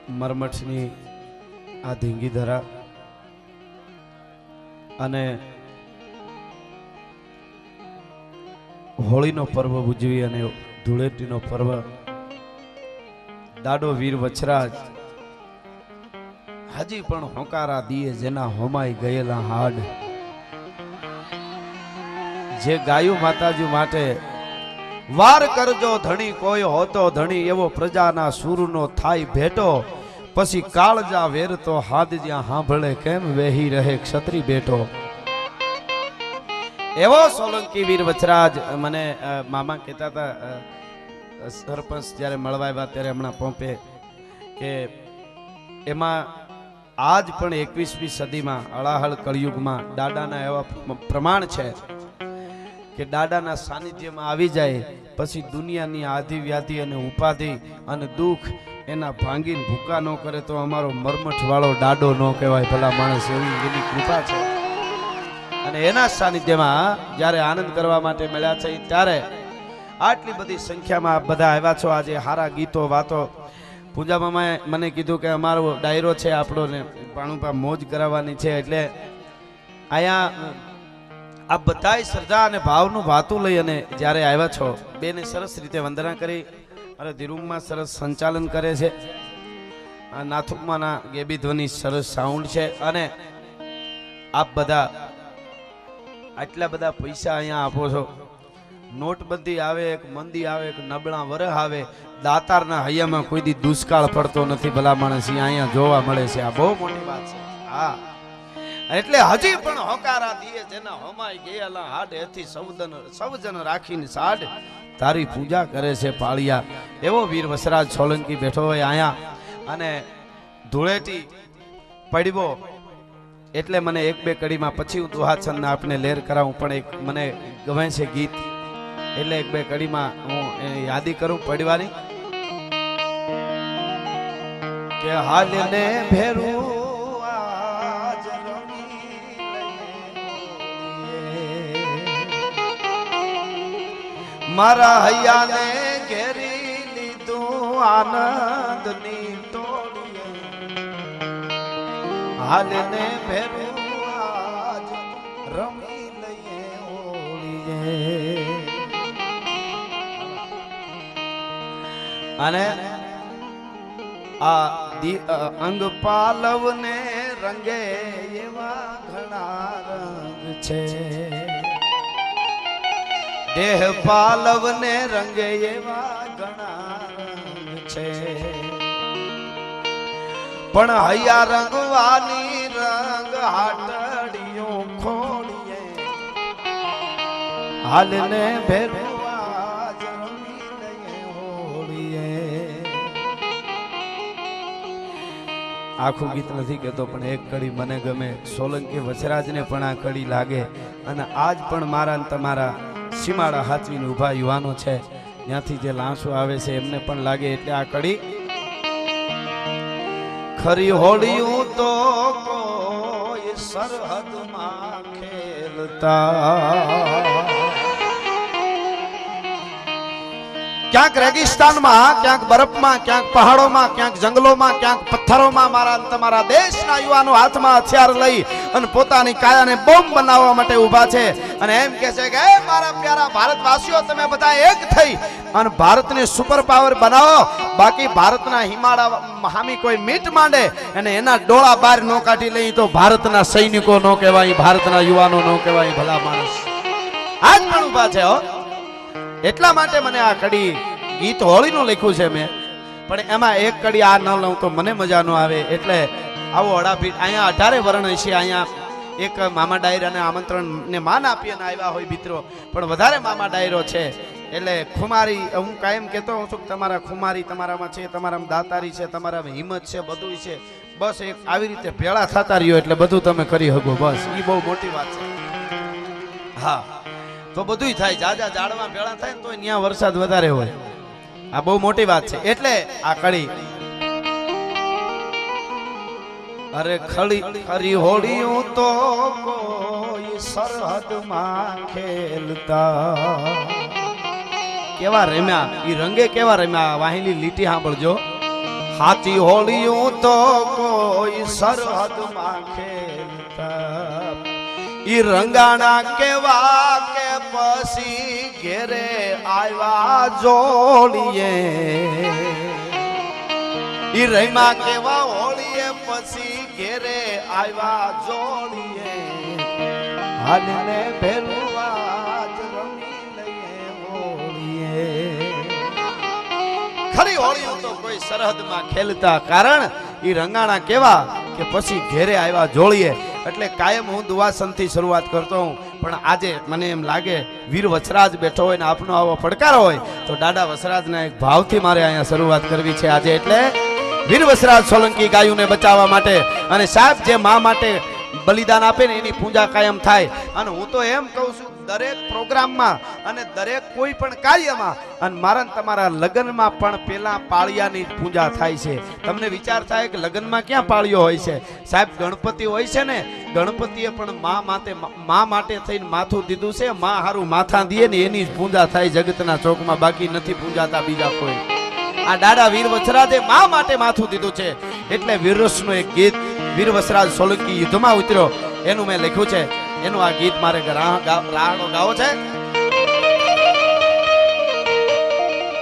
મરમઠની આ ધીંગી ધરા અને હોળીનો પર્વ ઉજવી અને ધૂળેટીનો પર્વ દાડો વીર વછરાજ હજી પણ હોકારા દીએ જેના હોમાઈ ગયેલા હાડ જે ગાયું માતાજી માટે વાર કરજો ધણી કોઈ હોતો ધણી એવો પ્રજાના સૂરનો થાય ભેટો પછી કાળજા વેરતો હાથ જ્યાં સાંભળે કેમ વેહી રહે ક્ષત્રિ બેટો એવો સોલંકી વીર વછરાજ મને મામા કહેતા હતા સરપંચ જ્યારે મળવા આવ્યા ત્યારે હમણાં પંપે કે એમાં આજ પણ 21મી સદીમાં અળાહળ કળિયુગમાં દાદાના એવા પ્રમાણ છે કે દાદાના સાનિધ્યમાં આવી જાય પછી દુનિયાની આધિ વ્યાધિ અને ઉપાધિ અને દુઃખ એના ભાંગીને ભૂકા ન કરે તો અમારો મરમઠ વાળો દાડો ન કહેવાય ભલા માણસ એવી એની કૃપા છે અને એના સાનિધ્યમાં જ્યારે આનંદ કરવા માટે મળ્યા છે ત્યારે આટલી બધી સંખ્યામાં બધા આવ્યા છો આજે હારા ગીતો વાતો પૂજા મામાએ મને કીધું કે અમારો ડાયરો છે આપણો ને પાણુપા મોજ કરાવવાની છે એટલે અહીંયા આ બધાય શ્રદ્ધા અને ભાવનું વાતું લઈ અને જ્યારે આવ્યા છો બેને સરસ રીતે વંદના કરી અને ધીરુમમાં સરસ સંચાલન કરે છે નાથુકમાંના ગેબી ધ્વનિ સરસ સાઉન્ડ છે અને આપ બધા આટલા બધા પૈસા અહીંયા આપો છો નોટબંધી આવે એક મંદી આવે એક નબળા વરહ આવે દાતારના હૈયામાં કોઈ દી દુષ્કાળ પડતો નથી ભલા માણસ અહીંયા જોવા મળે છે આ બહુ મોટી વાત છે હા એટલે હજી પણ હોકારા દીએ જેના હોમાઈ ગયેલા હાડ એથી સૌજન રાખીને સાડ તારી પૂજા કરે છે પાળિયા એવો વીર વસરાજ સોલંકી બેઠો હોય અહીંયા અને ધૂળેટી પડવો એટલે મને એક બે કડીમાં પછી હું દુહાછંદ આપને લેર કરાવું પણ એક મને ગમે છે ગીત એટલે એક બે કડીમાં હું યાદી કરું પડવાની કે હાલ ને ભેરું મારા હૈયાને ઘેરી લીધું આનંદની તોડીએ હાલને ભેરું આજ રમી લઈએ હોળીએ અને આ અંગ પાલવને રંગે એવા ઘણા રંગ છે દેહ પાલવને રંગે એવા ઘણા રંગ છે પણ હૈયા રંગવાની રંગ હાટડીઓ ખોડીએ હાલને ભેરવા જમી લઈએ હોળીએ આખું ગીત નથી કહેતો પણ એક કડી મને ગમે સોલંકી વછરાજને પણ આ કડી લાગે અને આજ પણ મારા તમારા સીમાડા હાથવીને ઉભા યુવાનો છે ત્યાંથી જે લાંસો આવે છે એમને પણ લાગે એટલે આ કડી ખરી હોળિયું તો કોઈ સરહદમાં ખેલતા ક્યાંક રેગિસ્તાનમાં ક્યાંક બરફમાં ક્યાંક પહાડોમાં ક્યાંક જંગલોમાં ક્યાંક પથ્થરોમાં મારા તમારા દેશના યુવાનો હાથમાં હથિયાર લઈ અને પોતાની કાયાને બોમ્બ બનાવવા માટે ઊભા છે અને એમ કહે છે કે મારા પ્યારા ભારતવાસીઓ તમે બધા એક થઈ અને ભારતને સુપર પાવર બનાવો બાકી ભારતના હિમાળા હામી કોઈ મીટ માંડે અને એના ડોળા બહાર ન કાઢી લઈ તો ભારતના સૈનિકો ન કહેવાય ભારતના યુવાનો ન કહેવાય ભલા માણસ આજ પણ ઊભા છે હો એટલા માટે મને આ કડી ગીત હોળીનું લખ્યું છે મેં પણ એમાં એક કડી આ ન લઉં તો મને મજા ન આવે એટલે આવો અડાપીઠ અહીંયા 18 વર્ણ છે અહીંયા એક મામા ડાયરાને આમંત્રણ ને માન આપી અને આવ્યા હોય મિત્રો પણ વધારે મામા ડાયરો છે એટલે ખુમારી હું કાયમ કહેતો હોઉં છું કે તમારા ખુમારી તમારામાં છે તમારામાં દાતારી છે તમારામાં હિંમત છે બધું છે બસ એક આવી રીતે ભેળા થતા રહ્યો એટલે બધું તમે કરી શકો બસ એ બહુ મોટી વાત છે હા તો બધું થાય જાજા ઝાડમાં ભેળા થાય ને તો ત્યાં વરસાદ વધારે હોય આ બહુ મોટી વાત છે એટલે આ કડી અરે ખરી હોળીયું તો કોઈ સરહદમાં ખેલતા કેવા રમ્યા ઈ રંગે કેવા રમ્યા વાહિલી લીટી સાંભળજો હાથી હોળિયું તો કોઈ સરહદમાં ખેલતા ઈ રંગાણા કેવા કે પછી ઘેરે આવ્યા જોડીએ ઈ રૈમા કેવા હોળીએ પછી ઘેરે આવ્યા જોડીએ હાલને ભેલું આજ રમી લઈએ હોળીએ ખરી હોળીયું તો કોઈ સરહદમાં ખેલતા કારણ ઈ રંગાણા કેવા કે પછી ઘેરે આવ્યા જોડીએ એટલે કાયમ હું દુવાસનથી શરૂઆત કરતો હું પણ આજે મને એમ લાગે વીર વસરાજ બેઠો હોય ને આપનો આવો પડકાર હોય તો દાદા વસરાજના એક ભાવથી મારે અહીંયા શરૂઆત કરવી છે આજે એટલે વીર વસરાજ સોલંકી ગાયોને બચાવવા માટે અને સાહેબ જે મા માટે બલિદાન આપે ને એની પૂજા કાયમ થાય અને હું તો એમ કહું છું દરેક પ્રોગ્રામમાં અને દરેક કોઈ પણ કાર્યમાં અને મારા તમારા લગ્નમાં પણ પેલા પાળિયાની પૂજા થાય છે તમને વિચાર થાય કે લગ્નમાં ક્યાં પાળિયો હોય છે સાહેબ ગણપતિ હોય છે ને ગણપતિએ પણ મા માટે થઈને માથું દીધું છે મા હારું માથા દીએ ને એની જ પૂજા થાય જગતના ચોકમાં બાકી નથી પૂજાતા બીજા કોઈ આ દાદા વીર વસરાજે મા માટે માથું દીધું છે એટલે વીરરસનું એક ગીત વીર વસરાજ સોલંકી યુદ્ધમાં ઉતર્યો એનું મેં લખ્યું છે એનું આ ગીત મારે રાહડો ગાવો છે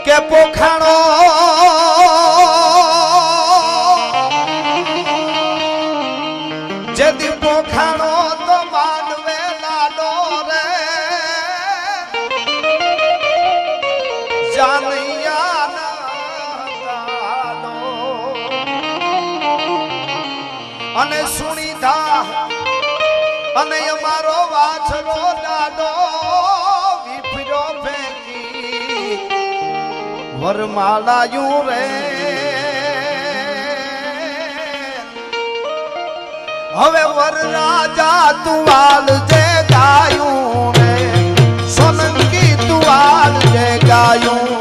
કે પોખાણો જેદી પોખાણો તો માંડવે લાડો રે જાનૈયા અને સુણીધા અને અમારો વાછરો દાદો વિફરો ફેંકી વરમાલાયું રે હવે વર રાજા તું હાલ જે ગાયું રે સોલંકી તું હાલ જે ગાયું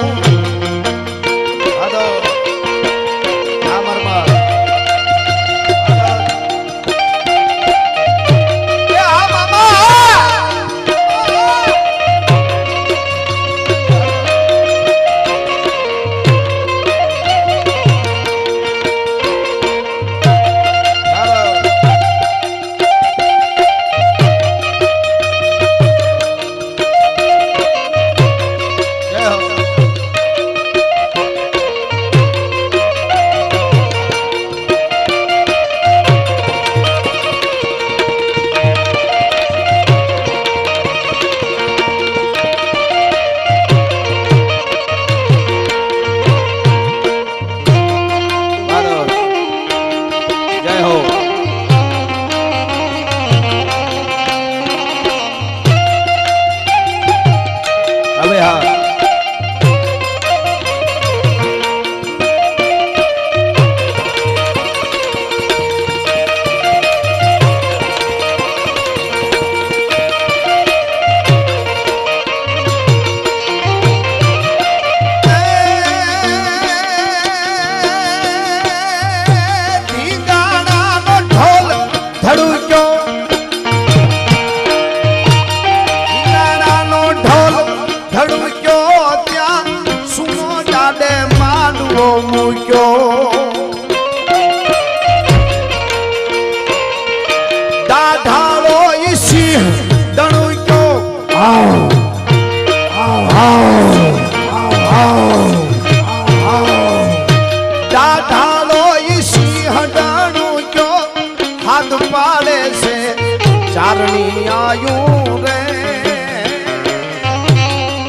ચારણી આયું રે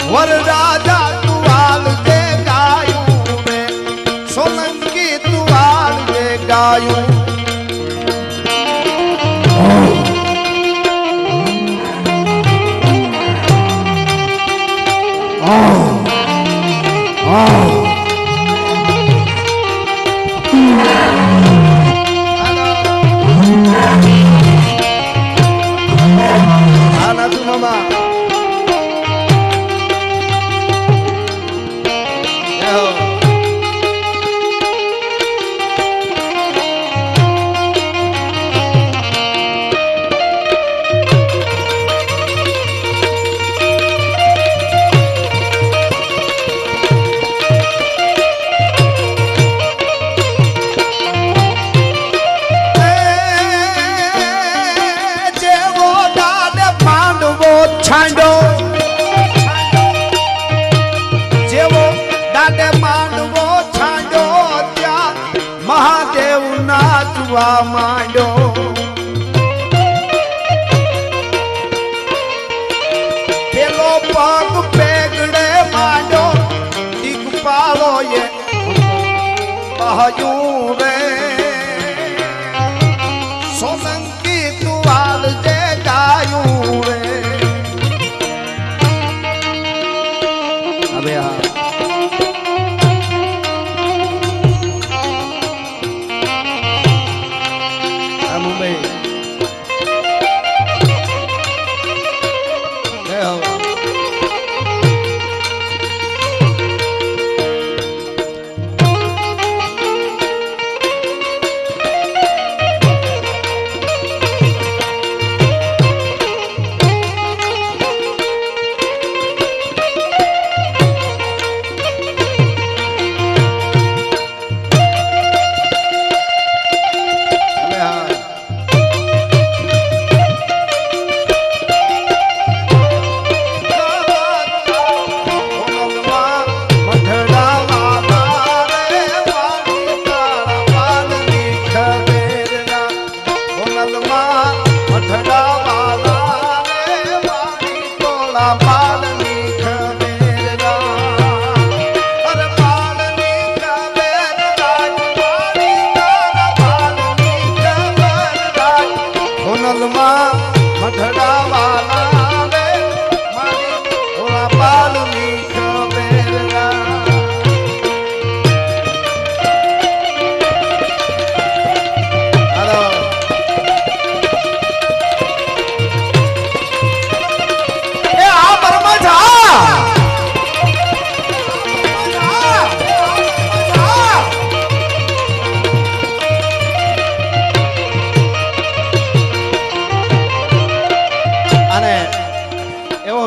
વર રાજા તું હાલ જે ગાયું રે સોલંકી તું હાલ જે ગાયું ગાજવા માંડ્યો પેલો પગ પેગડે માંડ્યો દીકપાળો એ કહ્યું રે સોલંકી તુવાલ જે ગાયું રે હવે હા મુંબઈ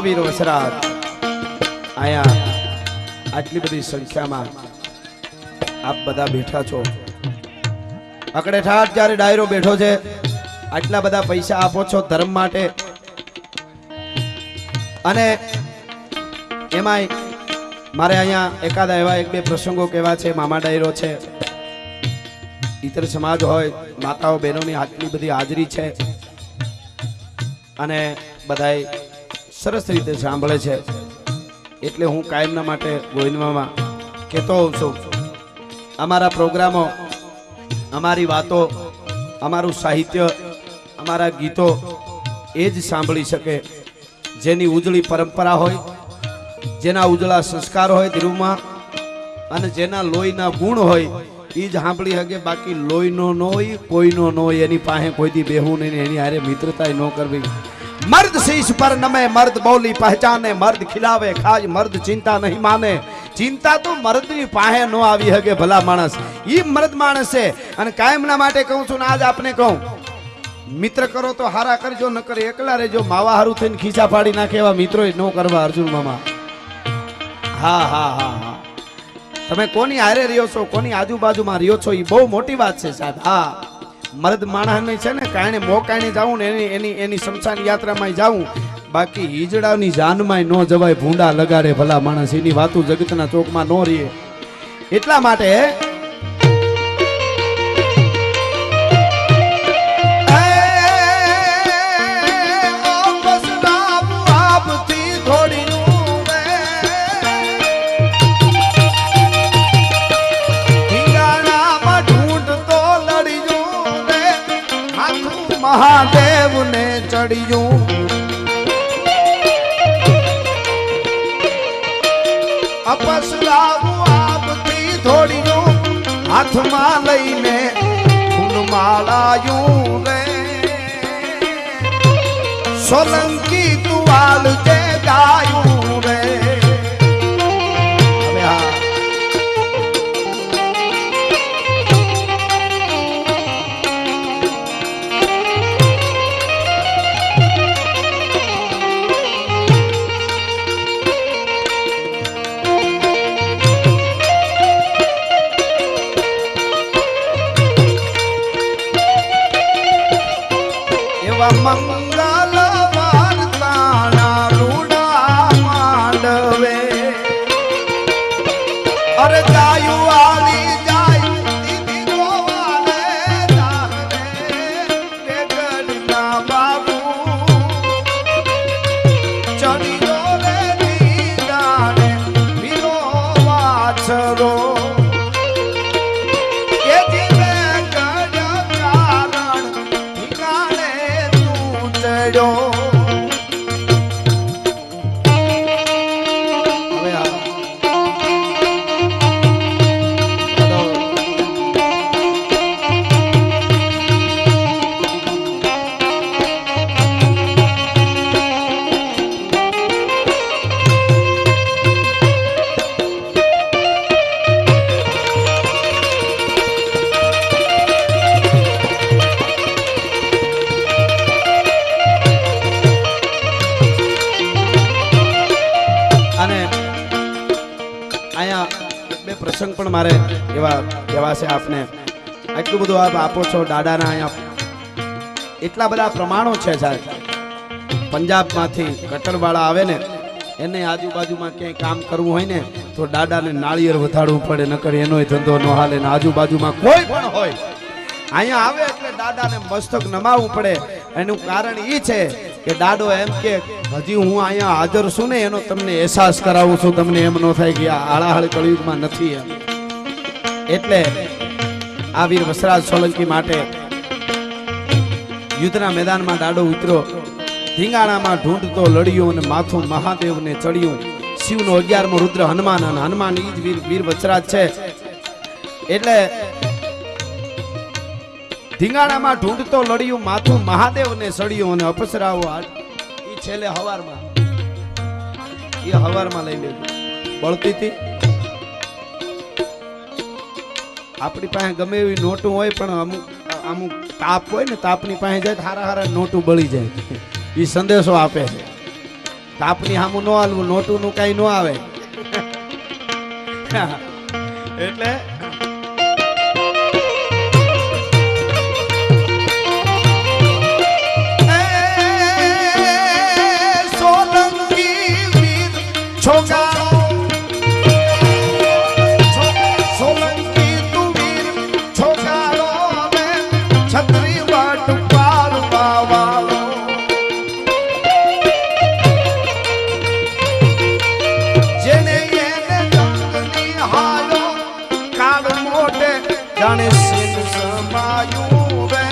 વીર વસરાજ આયા આટલી બધી સંખ્યામાં આપ બધા બેઠા છો અકડે ઠાઠ જ્યારે ડાયરો બેઠો છે આટલા બધા પૈસા આપો છો ધર્મ માટે અને એમાંય મારે અહીંયા એકાદા એવા એક બે પ્રસંગો કેવા છે મામા ડાયરો છે ઇતર સમાજ હોય માતાઓ બહેનોની આટલી બધી હાજરી છે અને બધાય સરસ રીતે સાંભળે છે એટલે હું કાયમના માટે ગોવિંદમાં કહેતો હોઉં છું અમારા પ્રોગ્રામો અમારી વાતો અમારું સાહિત્ય અમારા ગીતો એ જ સાંભળી શકે જેની ઉજળી પરંપરા હોય જેના ઉજળા સંસ્કાર હોય ધીરુમાં અને જેના લોહીના ગુણ હોય એ જ સાંભળી શકે બાકી લોહીનો ન હોય કોઈનો ન હોય એની પાસે કોઈથી બેહવું નહીં એની હારે મિત્રતા ન કરવી मर्द शीश पर नमे मर्द बोली पहचाने मर्द खिलावे खाज मर्द चिंता नहीं माने चिंता तो मर्द ની પાસે નો આવી હકે ભલા માણસ ઈ મર્દ માણસ છે અને કાયમના માટે કહું છું ને આજ આપને કહું મિત્ર કરો તો હારા કરજો ન કરે એકલા રહેજો માવા હારું થઈને ખીચા પાડી નાખે એવા મિત્રો નો કરવા અર્જુન મામા હા હા હા હા તમે કોની હારે રહ્યો છો કોની આજુબાજુમાં રહ્યો છો ઈ બહુ મોટી વાત છે સાહેબ હા મર્દ માણસને છે ને કારણે મોકાઈને જાવું ને એની શમશાન યાત્રામાં જાવું બાકી હિજડાની જાનમાં ન જવાય ભૂંડા લગાડે ભલા માણસ એની વાતો જગતના ચોકમાં ન રહે એટલા માટે महादेव ने चढ़ियों अपसराऊ आपती थोड़ियों हाथ में लईने फूल मालायूं रे सोलंकी तुवाल जे गायूं रे मंगल वार्ताना रूडा मांडवे अरे जायु आली जायु दीदी गोवाले પડ્યો હવે પ્રસંગ પણ મારે એવા છે આપને આટલું બધું આપ આપો છો દાદાના અહીંયા એટલા બધા પ્રમાણો છે સાહેબ પંજાબમાંથી કટરવાળા આવે ને એને આજુબાજુમાં ક્યાંય કામ કરવું હોય ને તો દાદાને નાળિયેર વધારવું પડે નકર એનોય ધંધો ન હાલે ને આજુબાજુમાં કોઈ પણ હોય અહીંયા આવે એટલે દાદાને મસ્તક નમાવવું પડે એનું કારણ એ છે કે દાદો એમ કે હજી હું અહીંયા હાજર છું ને એનો તમને અહેસાસ કરાવું છું તમને એમ ન થાય કે આ આળાહળ કળિયુગમાં નથી એમ એટલે આ વીર વસરાજ સોલંકી માટે યુદ્ધના મેદાનમાં દાડો ઉતરો ધીંગાણામાં ઢૂંઢતો લડ્યો અને માથું મહાદેવને ચડ્યું શિવનો 11મો રુદ્ર હનુમાન અને હનુમાન ઈ જ વીર વસરાજ છે એટલે ધીંગાણામાં ઢૂંઢતો લડ્યું માથું મહાદેવને સડ્યું અને અપસરાઓ ઈ છેલ્લે હવારમાં લઈ લેજો બળતી હતી આપણી પાસે ગમે એવી નોટું હોય પણ અમુક તાપ હોય ને તાપની પાસે જાય હારા નોટું બળી જાય એ સંદેશો આપે છે તાપની સામું ન હાલવું નોટું નું કઈ ન આવે એટલે જાણે સિંહ સમાયું રે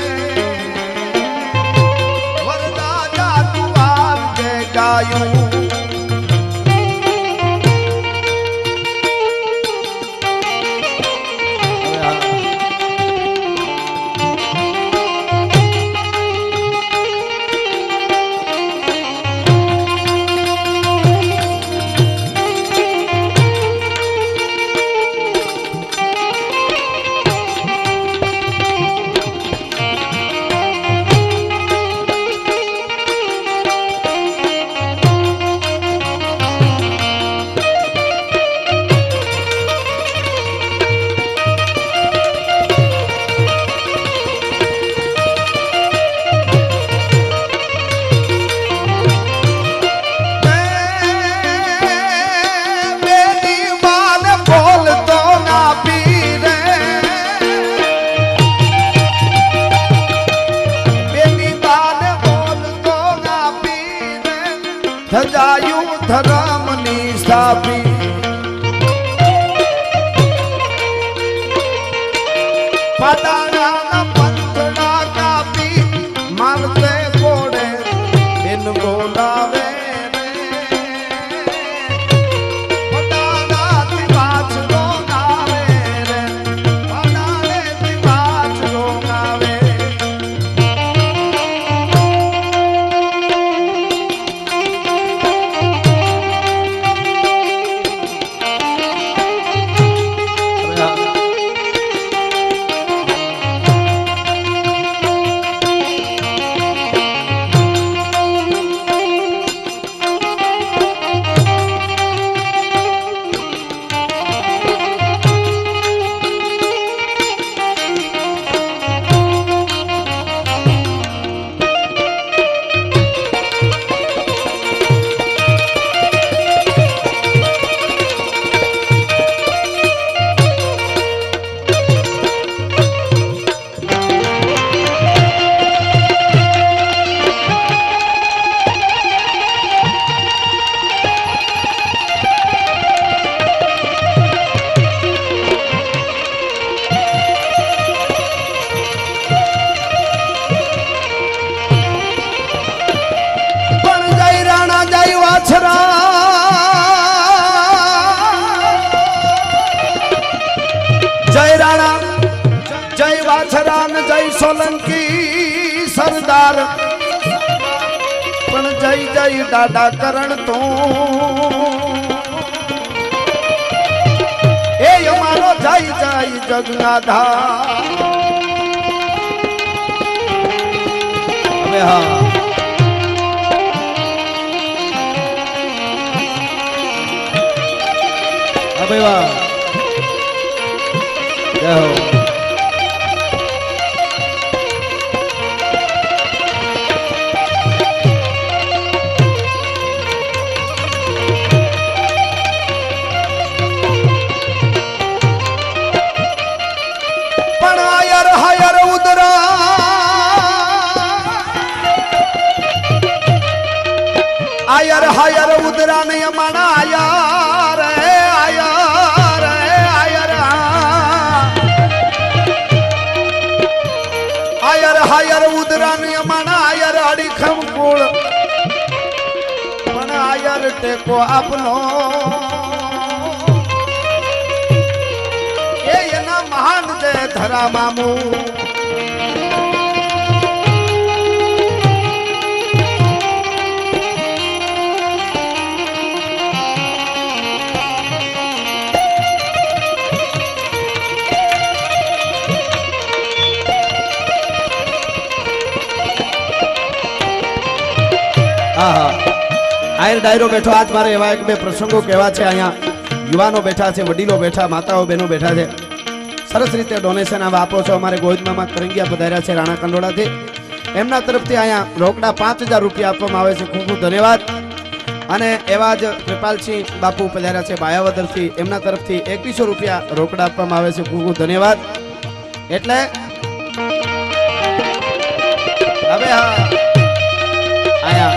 વરદા જાતુ આવજે ગાયું ધજાયું ધર્મની સ્થાપી પાદાના પંથડા કાપી મારતે કોડે એન બોલાવે વાછરા ને જય સોલંકી સરદાર પણ જય જય દાદા કરણ તો એ અમારો જય જય જગન્નાથા હવે હા અબે વાહ જય હો आयर हायर उदरा ने यमाना आयर आयर आयर आयर हायर उदरा ने यमाना आयर अड़ीखम कुल पण आयर टेको आपनो ये एना महान जे धरा मामू आयर डायरो बैठो आज मारे एवा एक बे प्रसंगों कहवा छे अहींया युवानो बैठा छे वडीलो बैठा माताओ बहनों बैठा छे सरस रीते डोनेशन आप आपो छो अमारे गोविंद मामा करंगिया पधार्या छे राणा कंडोळा थी एमना तरफथी अहींया रोकड़ा 5000 रुपया आपवामां आवे छे खूब खूब धन्यवाद अने एवा ज कृपालसिंह बापू पधार्या छे बायावदर थी एमना तरफथी 2100 रुपया रोकड़ा आपवामां आवे छे खूब खूब धन्यवाद एटले हवे हा आया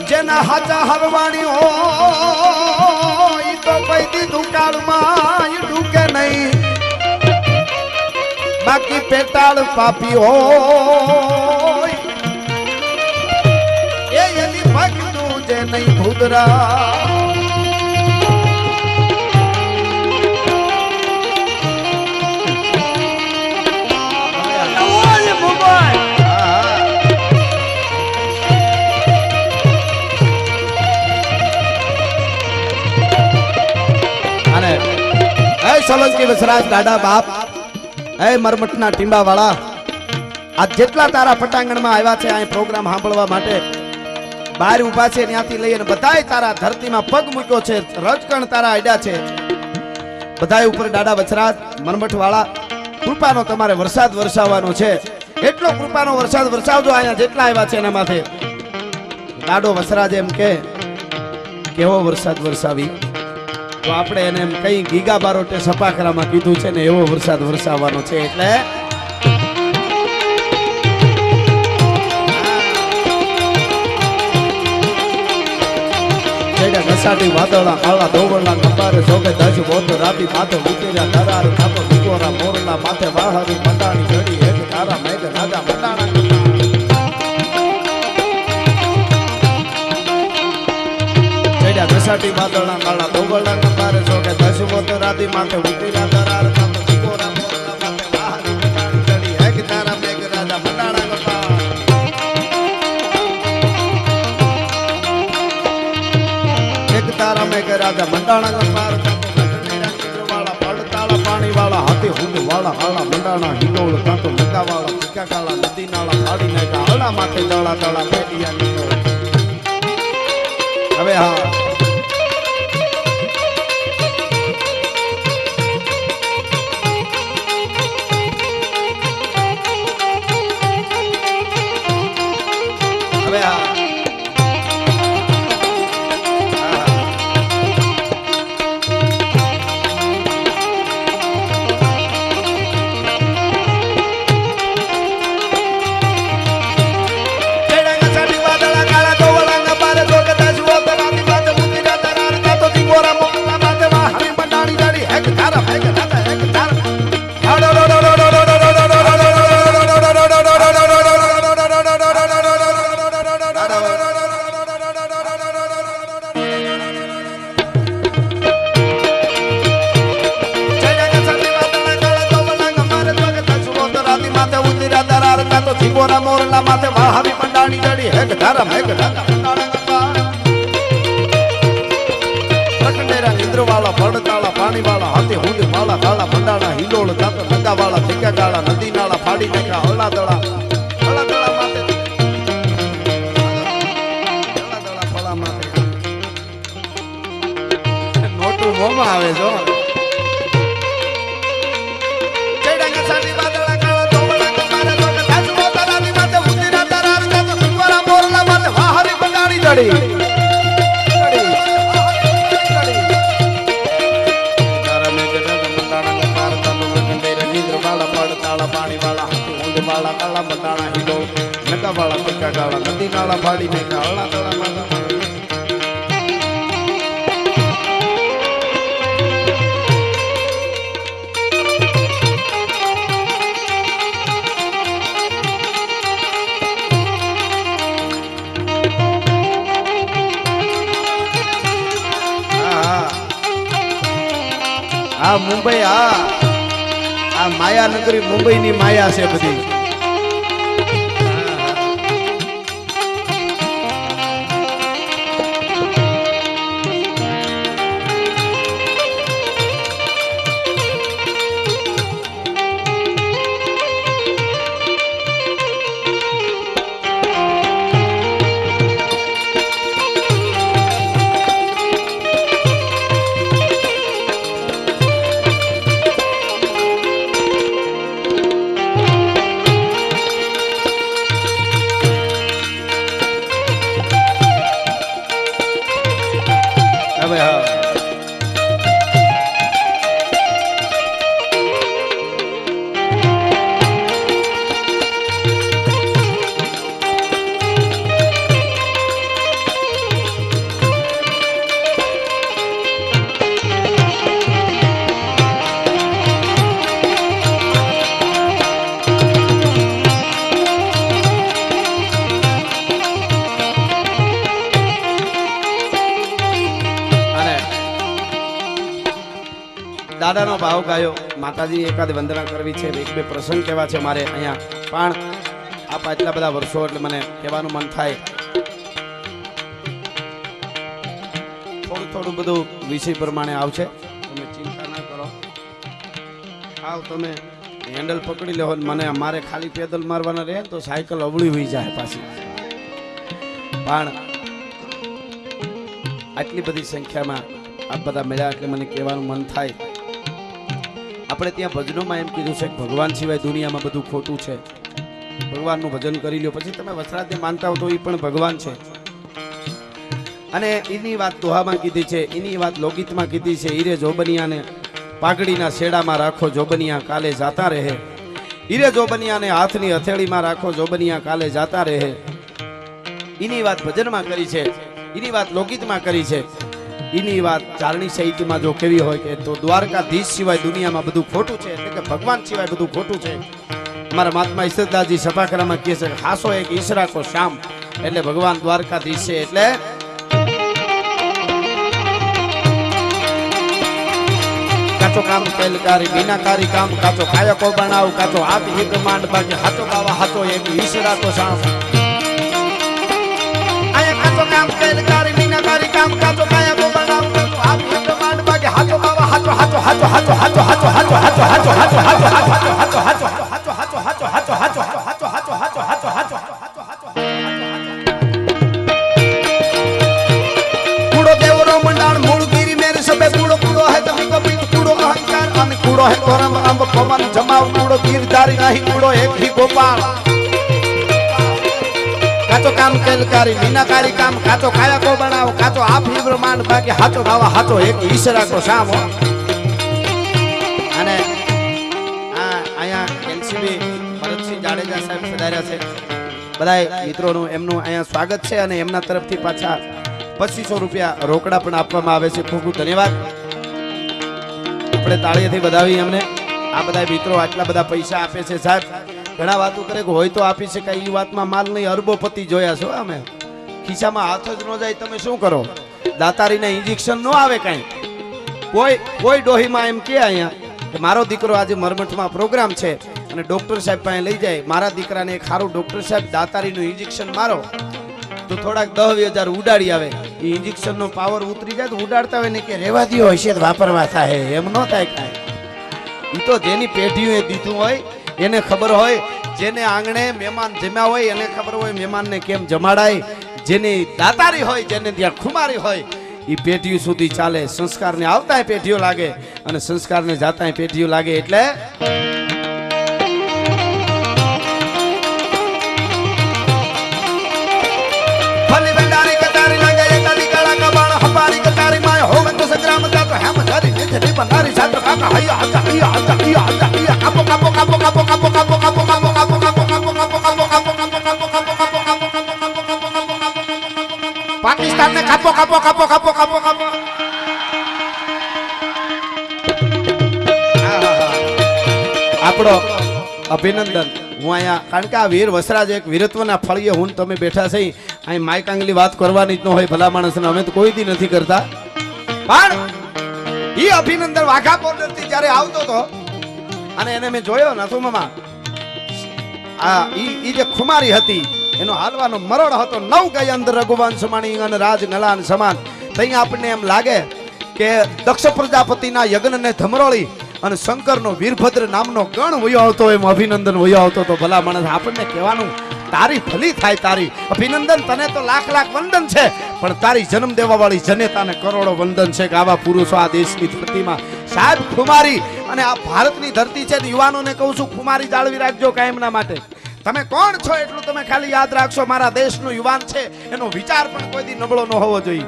जेना हाचा हरवाणी हो ई तो कोई दी दुकान में ढूके नहीं बाकी पेटाल पापी हो ये यदि भक्तू जे नहीं भूदरा सोलंकी वसराज दादा बाप ए मरमटना टींबा वाला आज जेटला तारा पटांगण में आव्या छे आ प्रोग्राम सांभळवा माटे बाहर उभा छे न्याथी लईने बधाय तारा धरती में पग मूक्यो छे रजकण तारा आड्या छे बधाय ऊपर दादा वसराज मरमठ वाला कृपानो तमारे वरसाद वरसावવાનો छे એટલો કૃપાનો વરસાદ વરસાવજો આયા જેટલા આવ્યા છે એના માથે દાડો વસરાજ એમ કે કેવો વરસાદ વરસાવી તો આપણે એને એમ કઈ ગીગા બારોટે સપાખરામાં કીધું છે ને એવો વરસાદ વરસાવવાનો છે એટલે જેડા ઘસાટી વાદળા કાળા દોવળના કંબારે સોગે દજ બોત રાતી માથે ઉતર્યા દરાર ખાતો વિકોરા મોરલા માથે વાહરી મંડાણી ઘડી એક તારા મેઘ રાજા મંડાણા જેડા ઘસાટી વાદળના કાળા દોવળના કંબારે સોગે દજ બોત રાતી માથે ઉતર્યા દરાર ખાતો વિકોરા મોરલા માથે વાહરી મંડાણી ઘડી એક તારા મેઘ રાજા મંડાણા तारा में राजा मंडाणा गंबार वाला पड़ताला पानी वाला हाथी हुंड वाला हाला मंडाणा हिंडोल कांतो लगा वाला टिका काला नदी नाला फाड़ी ने का हला माथे दड़ा दड़ा पेटिया नीनो હવે હા હવે હા જીવોના મોરલા માથે વાહાવી મંડાણી જડી હેગ ધારા મેઘ ધારા પ્રખંડેરા ઇન્દ્રવાળા ભડતાળા પાણીવાળા હાથે હુંડી વાળા કાળા મંડાણા હિલોળ જાત નગાવાળા ઠેકા ગાળા નદી નાળા ફાડી નાખ્યા હળાદળા માથે હળાદળા ફળા માથે નોટું મોમાં આવે જો ચેડાંગા સાડી વાદળા કાળા ધોળા કમારે ધોળા કાચમો તરાની માથે ઉંદીરા તરાર જાત કુંવરા મોરલા માથે વાહારી મંડાણી જડી વાળા કાળા મંડાણા હિલો નકા વાળા ટીકા ગાળા નદી નાળા ફાડી નાખ્યા હળા તળા માથા આ મુંબઈ આ માયા નગરી મુંબઈ ની માયા છે બધી દાદાનો ભાવ ગાયો માતાજી એકાદ વંદના કરવી છે એક બે પ્રસંગ કહેવા છે મારે અહીંયા પણ આપ આટલા બધા વર્ષો એટલે મને કહેવાનું મન થાય થોડું બધું વિષય પ્રમાણે આવશે તમે ચિંતા ના કરો આવ તમે હેન્ડલ પકડી લો મને મારે ખાલી પેદલ મારવાના રહે તો સાયકલ અવળી હોઈ જાય પાછી પણ આટલી બધી સંખ્યામાં આપ બધા મળ્યા એટલે મને કહેવાનું મન થાય આપણે ત્યાં ભજનોમાં એમ કીધું છે કે ભગવાન સિવાય દુનિયામાં બધું ખોટું છે ભગવાનનું ભજન કરી લ્યો પછી તમે વસરાજને માનતા હો તો એ પણ ભગવાન છે અને એની વાત દોહામાં કીધી છે એની વાત લોકગીતમાં કીધી છે હીરે જોબનિયાને પાઘડીના શેડામાં રાખો જોબનિયા કાલે જાતા રહે હીરે જોબનિયાને હાથની હથેળીમાં રાખો જોબનિયા કાલે જાતા રહે એની વાત ભજનમાં કરી છે એની વાત લોકગીતમાં કરી છે એની વાત ચારણી સાહિત્યમાં જો કેવી હોય કે તો દ્વારકાધીશ સિવાય દુનિયામાં બધું ખોટું છે એટલે કે ભગવાન સિવાય બધું ખોટું છે અમારા મહાત્મા ઈશ્વરદાસજી સભાખરામાં કહે છે હાસો એક ઈશરા કો શ્યામ એટલે ભગવાન દ્વારકાધીશ છે એટલે કાચો કામ કૈલકારી વિનાકારી કામ કાચો કાયકો બનાવ કાચો હાથ હી બ્રહ્માંડ બાકી હાચો બાવા હાચો એક ઈશરા કો શ્યામ આયા કાચો કામ કૈલકારી વિનાકારી કામ કાચો કાયકો બનાવ કાચો હાથ હી બ્રહ્માંડ બાકી હાચો બાવા હાચો હાચો હાચો હાચો હાચો હાચો હાચો હાચો હાચો હાચો હાચો હાચો હાચો હાચો કૂડો દેવરો મંડાણ મૂળ ગીરી મેરે સબે કૂડો કૂડો હે તમે કપી કૂડો અહંકાર અને કૂડો હે તોરમ અંબ પવન જમાવ કૂડો ગીરધારી નહીં કૂડો એક હી ગોપાલ કાચો કામ કેલકારી મીનાકારી કામ કાચો કાયા કો બનાવ કાચો આપ હી બ્રહ્માંડ બાકી હાચો બાવા હાચો એક ઈશરા કો શામ અને અહીંયા એલસીબી ભરતસિંહ જાડેજા સાહેબ પધાર્યા છે બધાય મિત્રોનું એમનું અહીંયા સ્વાગત છે અને એમના તરફથી પાછા 2500 રૂપિયા રોકડા પણ આપવામાં આવે છે ખૂબ ખૂબ ધન્યવાદ આપણે તાળીથી વધાવી એમને આ બધા મિત્રો આટલા બધા પૈસા આપે છે સાહેબ ઘણા વાતો કરે કે હોય તો આપી શકાય એ વાતમાં માલ નહીં અરબોપતિ જોયા છો અમે ખિસ્સામાં હાથ જ ન જાય તમે શું કરો દાતારીને ઇન્જેક્શન ન આવે કાંઈ કોઈ ડોહીમાં એમ કે અહીંયા કે મારો દીકરો આજે મરમઠમાં પ્રોગ્રામ છે અને ડોક્ટર સાહેબ પાસે લઈ જાય, મારા દીકરાને એક સારું ડોક્ટર સાહેબ દાતારીનું ઇન્જેક્શન મારો તો થોડાક 10,000 ઉડાડી આવે. એ ઇન્જેક્શનનો પાવર ઉતરી જાય તો ઉડાડતા હોય ને કે રેવા દો હશે વાપરવા થાય, એમ ન થાય કાંઈ. એ તો જેની પેઢીઓ દીધું હોય એને ખબર હોય, જેને આંગણે મહેમાન જમ્યા હોય એને ખબર હોય મહેમાનને કેમ જમાડાય, જેની દાતારી હોય, જેને ત્યાં ખુમારી હોય, એ પેઢીઓ સુધી ચાલે. સંસ્કારને આવતાય પેઢીઓ લાગે અને સંસ્કારને જાતાય પેઢીઓ લાગે. એટલે પાકિસ્તાન ને કાપો કાપો કાપો કાપો કાપો કાપો. આપણો અભિનંદન. હું અહીંયા, કારણ કે આ વીર વસરાજ એક વીરત્વના ફળીએ હું તમે બેઠા છે, અહીં માઇક આંગલી વાત કરવાની જ ન હોય ભલા માણસને, અમે તો કોઈ દી નથી કરતા. પણ ઈ અભિનંદન વાઘા બોર્ડર થી જ્યારે આવતો હતો અને એને મેં જોયો નતો મામા, આ ઈ જે ખુમારી હતી એનો હાલવાનો મરડ હતો. 9 ગાય અંદર રઘુવંશ મણી અને રાજ નલાન સમાન. તઈ આપણને એમ લાગે કે દક્ષ પ્રજાપતિના યજ્ઞને ધમરોળી અને શંકરનો વીરભદ્ર નામનો ગણ વયો આવતો, એમ અભિનંદન વયો આવતો તો ભલા માણસ. આપણને કહેવાનું તારી ભલી થાય, તારી અભિનંદન, તને તો લાખ લાખ વંદન છે, પણ તારી જન્મ દેવા વાળી જનેતાને કરોડો વંદન છે કે આવા પુરુષો આ દેશની ધરતીમાં. સાહેબ ખુમારી અને આ ભારતની ધરતી છે, યુવાનોને કહું છું ખુમારી જાળવી રાખજો કાયમના માટે. તમે કોણ છો એટલું તમે ખાલી યાદ રાખશો. મારા દેશનો યુવાન છે એનો વિચાર પણ કોઈ દી નબળો ન હોવો જોઈએ.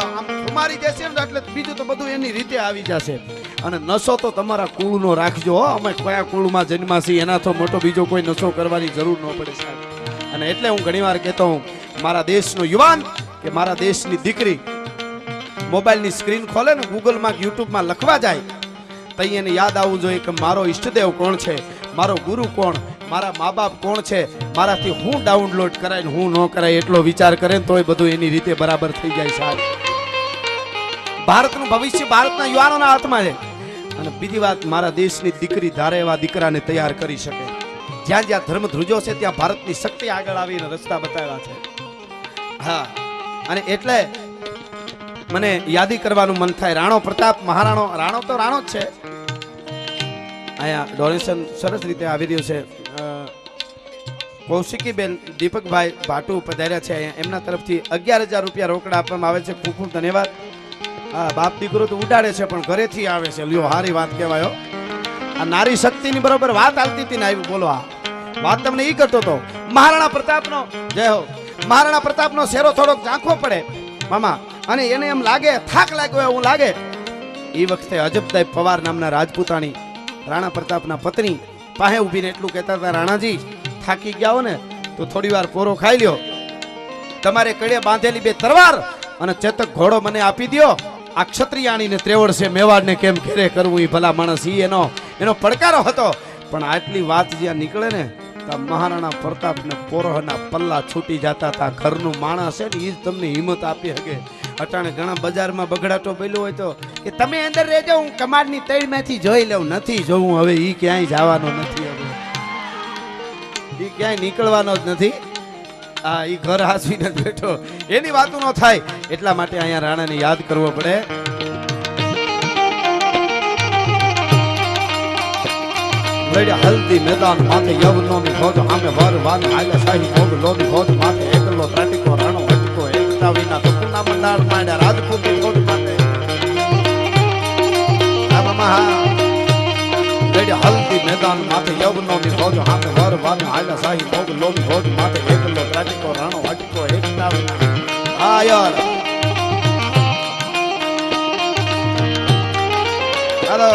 આમ ખુમારી જશે ને એટલે બીજું તો બધું એની રીતે આવી જશે. અને નશો તો તમારા કુળનો રાખજો. અમે કયા કુળમાં જન્મા છીએ એના તો મોટો બીજો કોઈ નશો કરવાની જરૂર ન પડે સાહેબ. અને એટલે હું ઘણીવાર કહેતો હું, મારા દેશનો યુવાન કે મારા દેશની દીકરી મોબાઈલની સ્ક્રીન ખોલે ને ગૂગલમાં યુટ્યુબમાં લખવા જાય તો એને યાદ આવવું જોઈએ કે મારો ઈષ્ટદેવ કોણ છે, મારો ગુરુ કોણ, મારા મા બાપ કોણ છે, મારાથી હું ડાઉનલોડ કરાય ને હું ન કરાય એટલો વિચાર કરે ને તોય બધું એની રીતે બરાબર થઈ જાય સાહેબ. ભારતનું ભવિષ્ય ભારતના યુવાનોના હાથમાં છે. અને બીજી વાત, મારા દેશની દીકરી ધારે એવા દીકરાને તૈયાર કરી શકે. જ્યાં જ્યાં ધર્મ ધ્રુજો છે ત્યાં ભારતની શક્તિ આગળ આવીને રસ્તા બતાવ્યા છે. હા, અને એટલે મને યાદી કરવાનું મન થાય. રાણો પ્રતાપ મહારાણો, રાણો તો રાણો જ છે. અહીંયા ડોનેશન સરસ રીતે આવી રહ્યું છે. કૌશિકીબેન દીપકભાઈ ભાટુ પધાર્યા છે અહીંયા, એમના તરફથી 11,000 રૂપિયા રોકડા આપવામાં આવે છે. ખૂબ ખૂબ ધન્યવાદ. હા, બાપ દીકરો તો ઉડાડે છે પણ ઘરેથી આવે છે. લ્યો, હારી વાત કહેવાયો. આ નારી શક્તિની બરોબર વાત આવતી હતી ને આવી બોલો. આ વાત તમને ઈ કરતો હતો મહારાણા પ્રતાપનો. જય હો. મહારાણા પ્રતાપનો શેરો થોડોક ઝાંખો પડે મામા, અને એને એમ લાગે થાક લાગ્યો એવું લાગે. એ વખતે અજબદાઈ પવાર નામના રાજપૂતાણી રાણા પ્રતાપના પત્ની પાસે ઊભીને એટલું કહેતા હતા, રાણાજી થાકી ગયા હો ને તો થોડી વાર પોરો ખાઈ લ્યો. તમારે કડે બાંધેલી 2 તલવાર અને ચેતક ઘોડો મને આપી દો. આ ક્ષત્રિયાણીને ત્રેવડ છે, મેવાડને કેમ ઘેરે કરવું એ ભલા માણસ. એનો પડકારો હતો. પણ આટલી વાત જ્યાં નીકળે ને તો મહારાણા પ્રતાપને પોરોહના પલ્લા છૂટી જતા હતા. ઘરનું માણસ છે ને એ જ તમને હિંમત આપી શકે. અટાણે ઘણા બજારમાં બગડાટો બોલ્યો હોય તો કે તમે અંદર રહેજો, હું કમાડની તળમાંથી જોઈ લઉં. નથી જોવું હવે, ઈ ક્યાંય જવાનો નથી. હવે ઈ ક્યાંય નીકળવાનો જ નથી. આ ઈ ઘર હાસવીને બેઠો, એની વાતો ન થાય. એટલા માટે અહીંયા રાણાને યાદ કરવો પડે. હલ્દી મેદાન માથે યવનો ની ભોજ સામે વરવાન આલા શાહી ભોગ લોની ભોજ માથે એકલો ત્રાટિકો રાણો હટકો એકતા વિના તો કુના મંડાળ માંડ્યા રાજપૂતી ભોજ માથે આ મહા હલ્દી મેદાન માથે યવનો ની ભોજ સામે વરવાન આલા શાહી ભોગ લોની ભોજ માથે એકલો ત્રાટિકો રાણો હટકો એકતા વિના. હા યાર, હાલો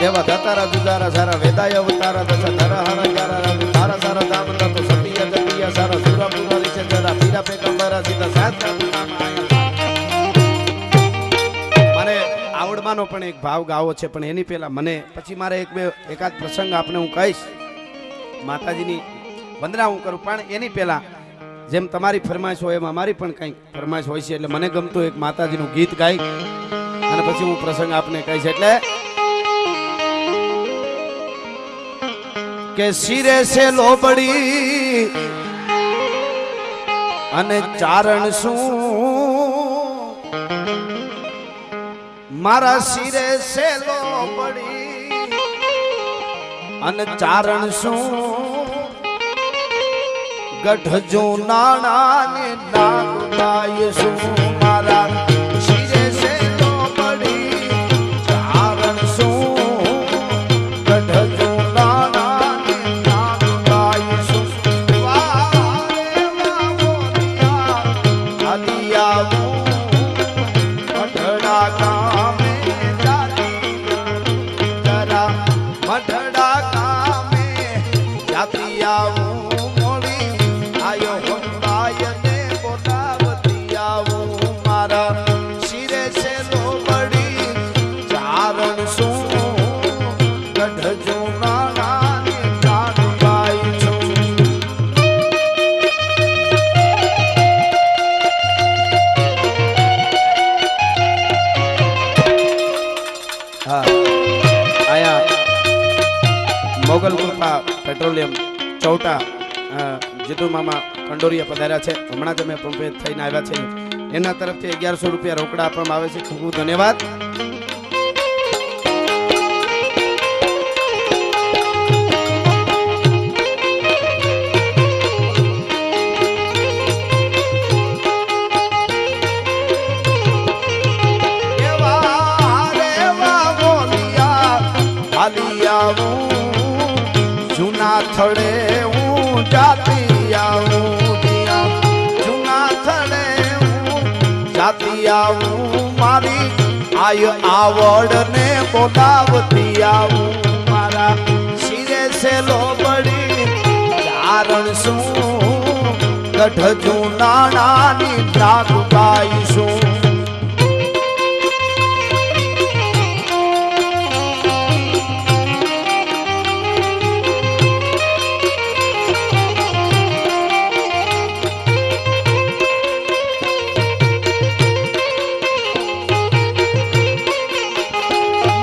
એવા ધતારા જુદારા સારા વેદાય અવતારા દશા ધરા હરા ગારા રામ તારા સારા દામના તો સતિયા જતિયા સારા સુરા પુરારી છે જરા પીરા પેગંબરા સીધા સાત મને આવડવાનો પણ એક ભાવ ગાવો છે પણ એની પહેલા મને પછી મારે એકાદ પ્રસંગ આપને હું કહીશ માતાજીની વંદના હું કરું પણ એની પહેલા જેમ તમારી ફરમાઈશ હોય એમ અમારી પણ કંઈક ફરમાઈશ હોય છે એટલે મને ગમતું એક માતાજીનું ગીત ગાઈ અને પછી હું પ્રસંગ આપને કહીશ એટલે કે શિરે છે લોબડી અને ચારણ શું મારા શિરે છે લોબડી અને ચારણ શું ગઢજો નાણા ને નાગબાય શું મારા શિરે છે લોબડી ચારણ શું ગઢજો નાણા ને નાગબાય શું વારે વાવોલિયા આલિયાવું મઢડા ગામે જાતી જરા મઢડા ગામે જાતી આવું મોગલ કૃપા પેટ્રોલિયમ ચૌટા જીતુ મામા કંડોરિયા પધાર્યા છે હમણાં જ અમે પંપે થઈને આવ્યા છે એના તરફથી 1100 રૂપિયા રોકડા આપવામાં આવે છે ખૂબ ખૂબ ધન્યવાદ જૂના થડે હું જાતી આવું જૂના થડે હું જાતી આવું મારી આય આવડ ને બોલાવતી આવું મારા શિરે છે લોબડી ચારણ શું ગઢ જૂના નાની નાગબાઈ શું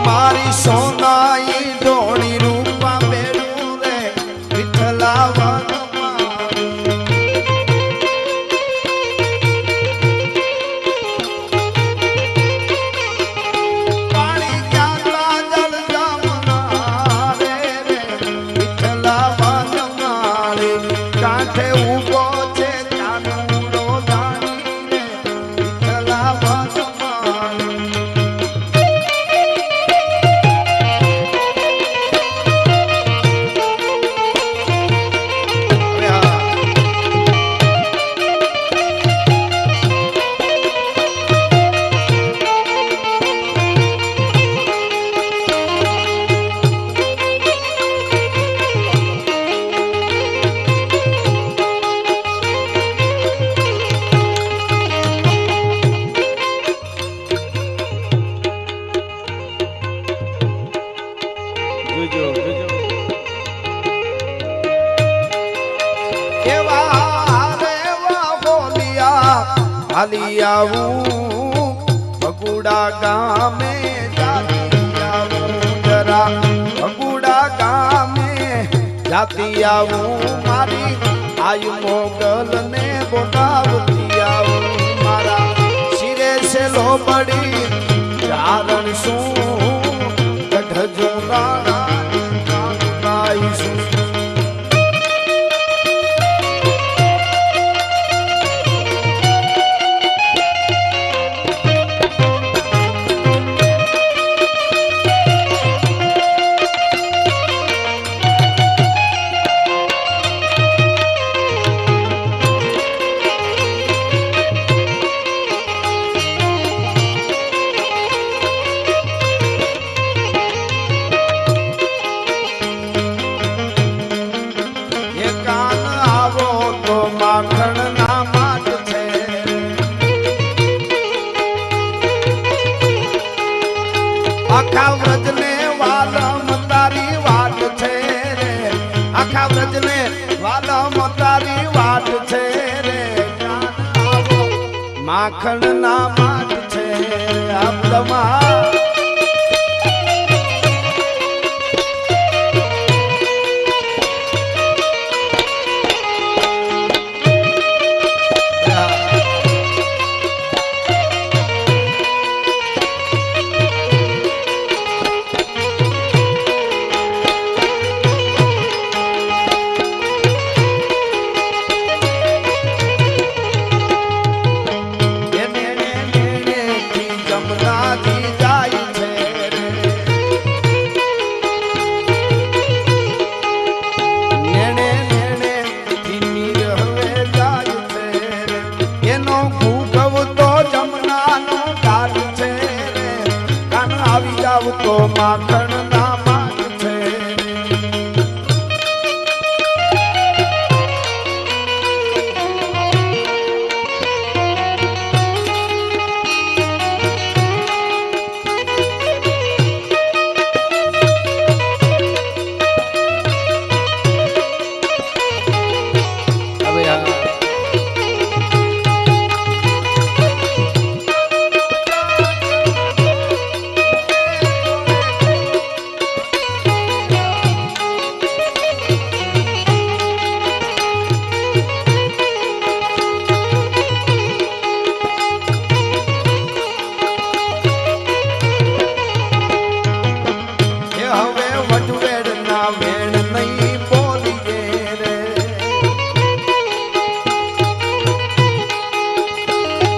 મારી સોનાઈ ડોળી રૂપા બેડું રે વિઠ્ઠલા પાણી ક્યાં જલ જમના રે વિઠ્ઠલા વનમાળી કાંઠે ઉભો છે ચાનુડો દાણી રે વિઠ્ઠલા વનમાળી હાલી આવું ભગુડા ગામે જાતી આવું જરા ભગુડા ગામે જાતી આવું મારી આયુ મોગલ ને બોલાવતી આવું મારા શિરે છે લોબડી ચારણ શું ગઢ જૂના નાગબાઈ શું માખણ ના માટ છે આપદમાં તો માખણ ના માટ છે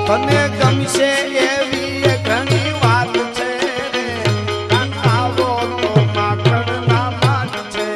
તને ગમશે એવી ઘણી વાત છે કાન આવો તો માખણ ના માટ છે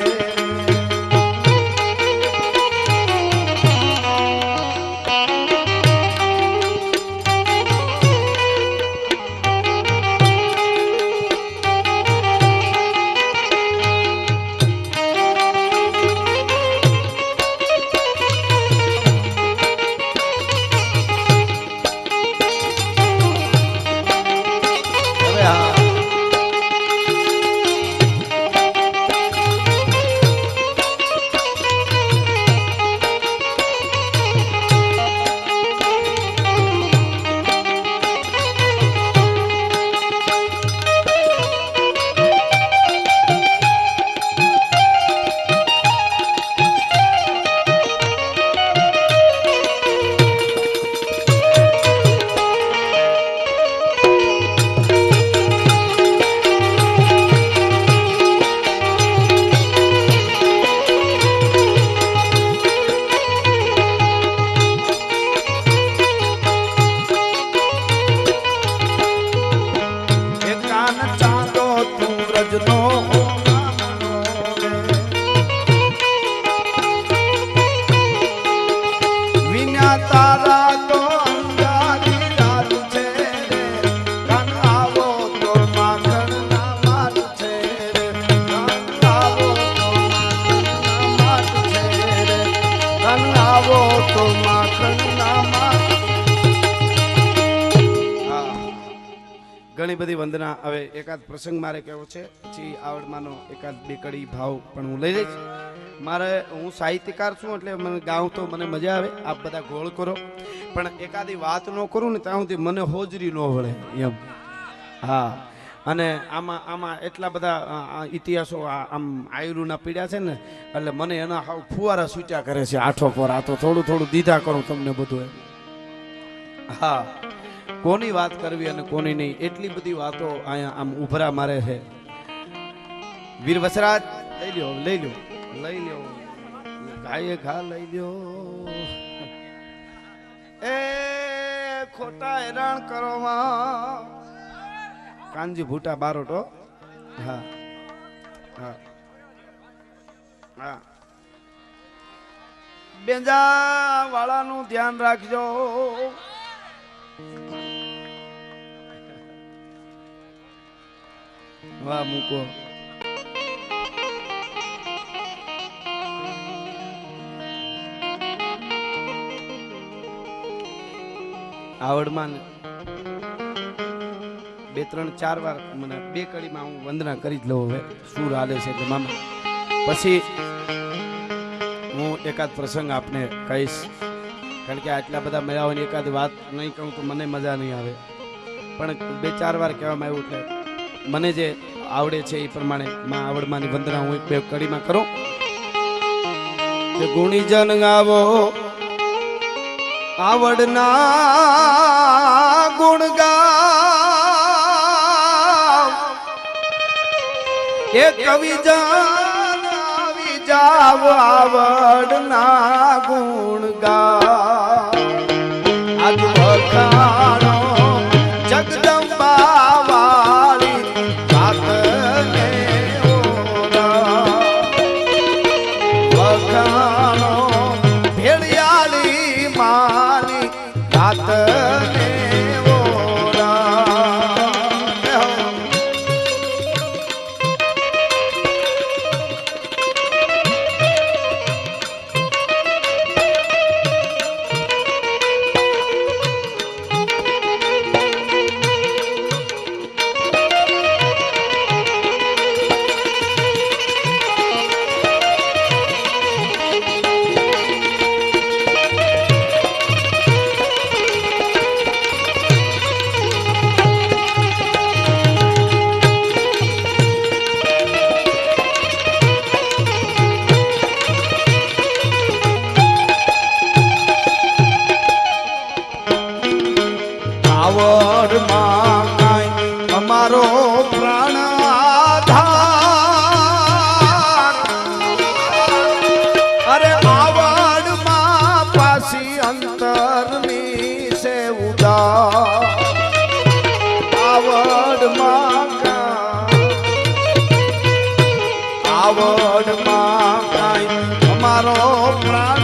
ઘણી બધી વંદના. હવે એકાદ પ્રસંગ મારે કહેવો છે, પછી આવડમાંનો એકાદ બે કડી ભાવ પણ હું લઈ લઈશ. મારે હું સાહિત્યકાર છું એટલે મને ગાઉં તો મને મજા આવે. આપ બધા ગોળ કરો, પણ એકાદી વાત ન કરું ને ત્યાં સુધી મને હોજરી ન વળે એમ. હા, અને આમાં એટલા બધા ઇતિહાસો આમ આયુર્ના પીડ્યા છે ને, એટલે મને એના હાવ ફુવારા સૂચ્યા કરે છે આઠો પર. આ તો થોડું થોડું દીધા કરું તમને બધું એમ. હા, કોની વાત કરવી અને કોની નહીં, એટલી બધી વાતો અહીંયા આમ ઉભરા મારે છે. વીર વસરાજ લઈ લ્યો, લઈ લ્યો, લઈ લ્યો, ગાયે ઘા લઈ લ્યો. એ ખોટા હેરાન કરો કાનજી ભૂટા બારોટો. હા હા હા, બેંજા વાળાનું ધ્યાન રાખજો. વાહ મૂકો. આવડમાં 2-3-4 વાર મને બે કડીમાં હું વંદના કરી જ લઉં. હવે સુર હાલે છે એટલે મામા, પછી હું એકાદ પ્રસંગ આપને કહીશ. કારણ કે આટલા બધા મેળાઓની એકાદ વાત નહીં કહું તો મને મજા નહીં આવે, પણ 2-4 વાર કહેવામાં આવ્યું એટલે મને જે આવડે છે એ પ્રમાણે માં આવડમાંની વંદના હું 1-2 કડીમાં કરું કે ગુણીજન ગાવો આવડના ગુણ ગાવ એ કવિજન આવી જાવ આવડના ગુણ ગાવ આજ વખાણો જગદંબા વાળી વાતને ઓરા વખાણો ભેળિયાળી માની વાતને આવડમાં કાંઈ અમારો પ્રાણ આધાર અરે આવડમાં પાછી અંતરની છે ઉદાર આવડમાં કાંઈ અમારો પ્રાણ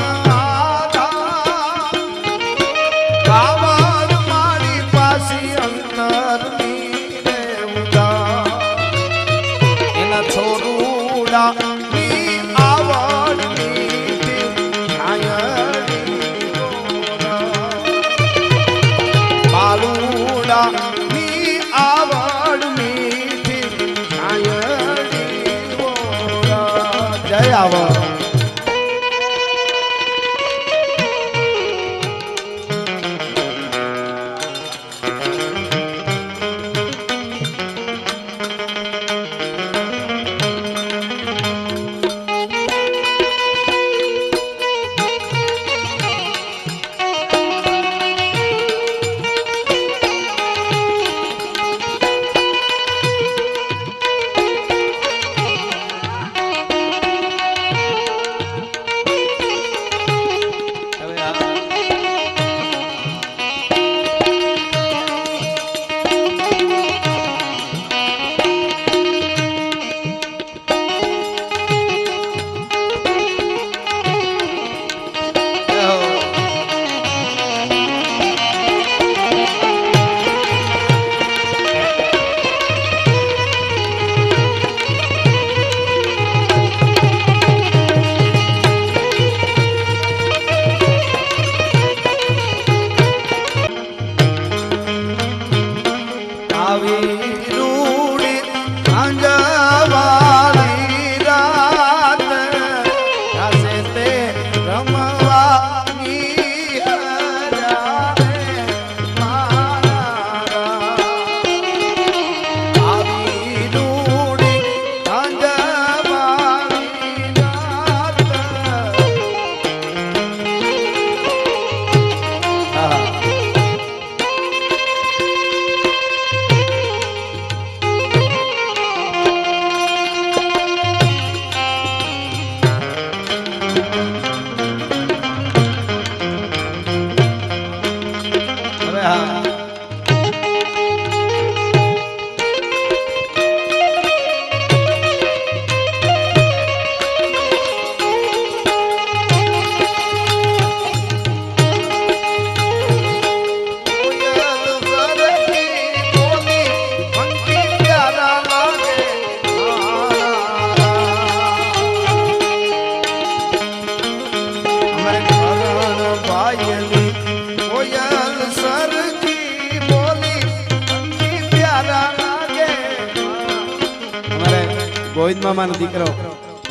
ગોવિંદ મામાનો દીકરો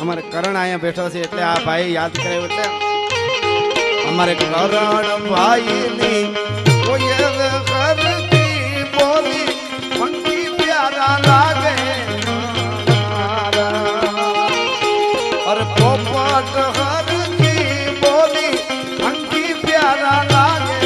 અમારે કરણ અહીંયા બેઠો છે એટલે આ ભાઈ યાદ કરાવ્યો એટલે અમારે કરણ ભાઈની કોઈ કરતી બોલી મંકી પ્યારા લાગે અરે પોપટ હરતી બોલી મંકી પ્યારા લાગે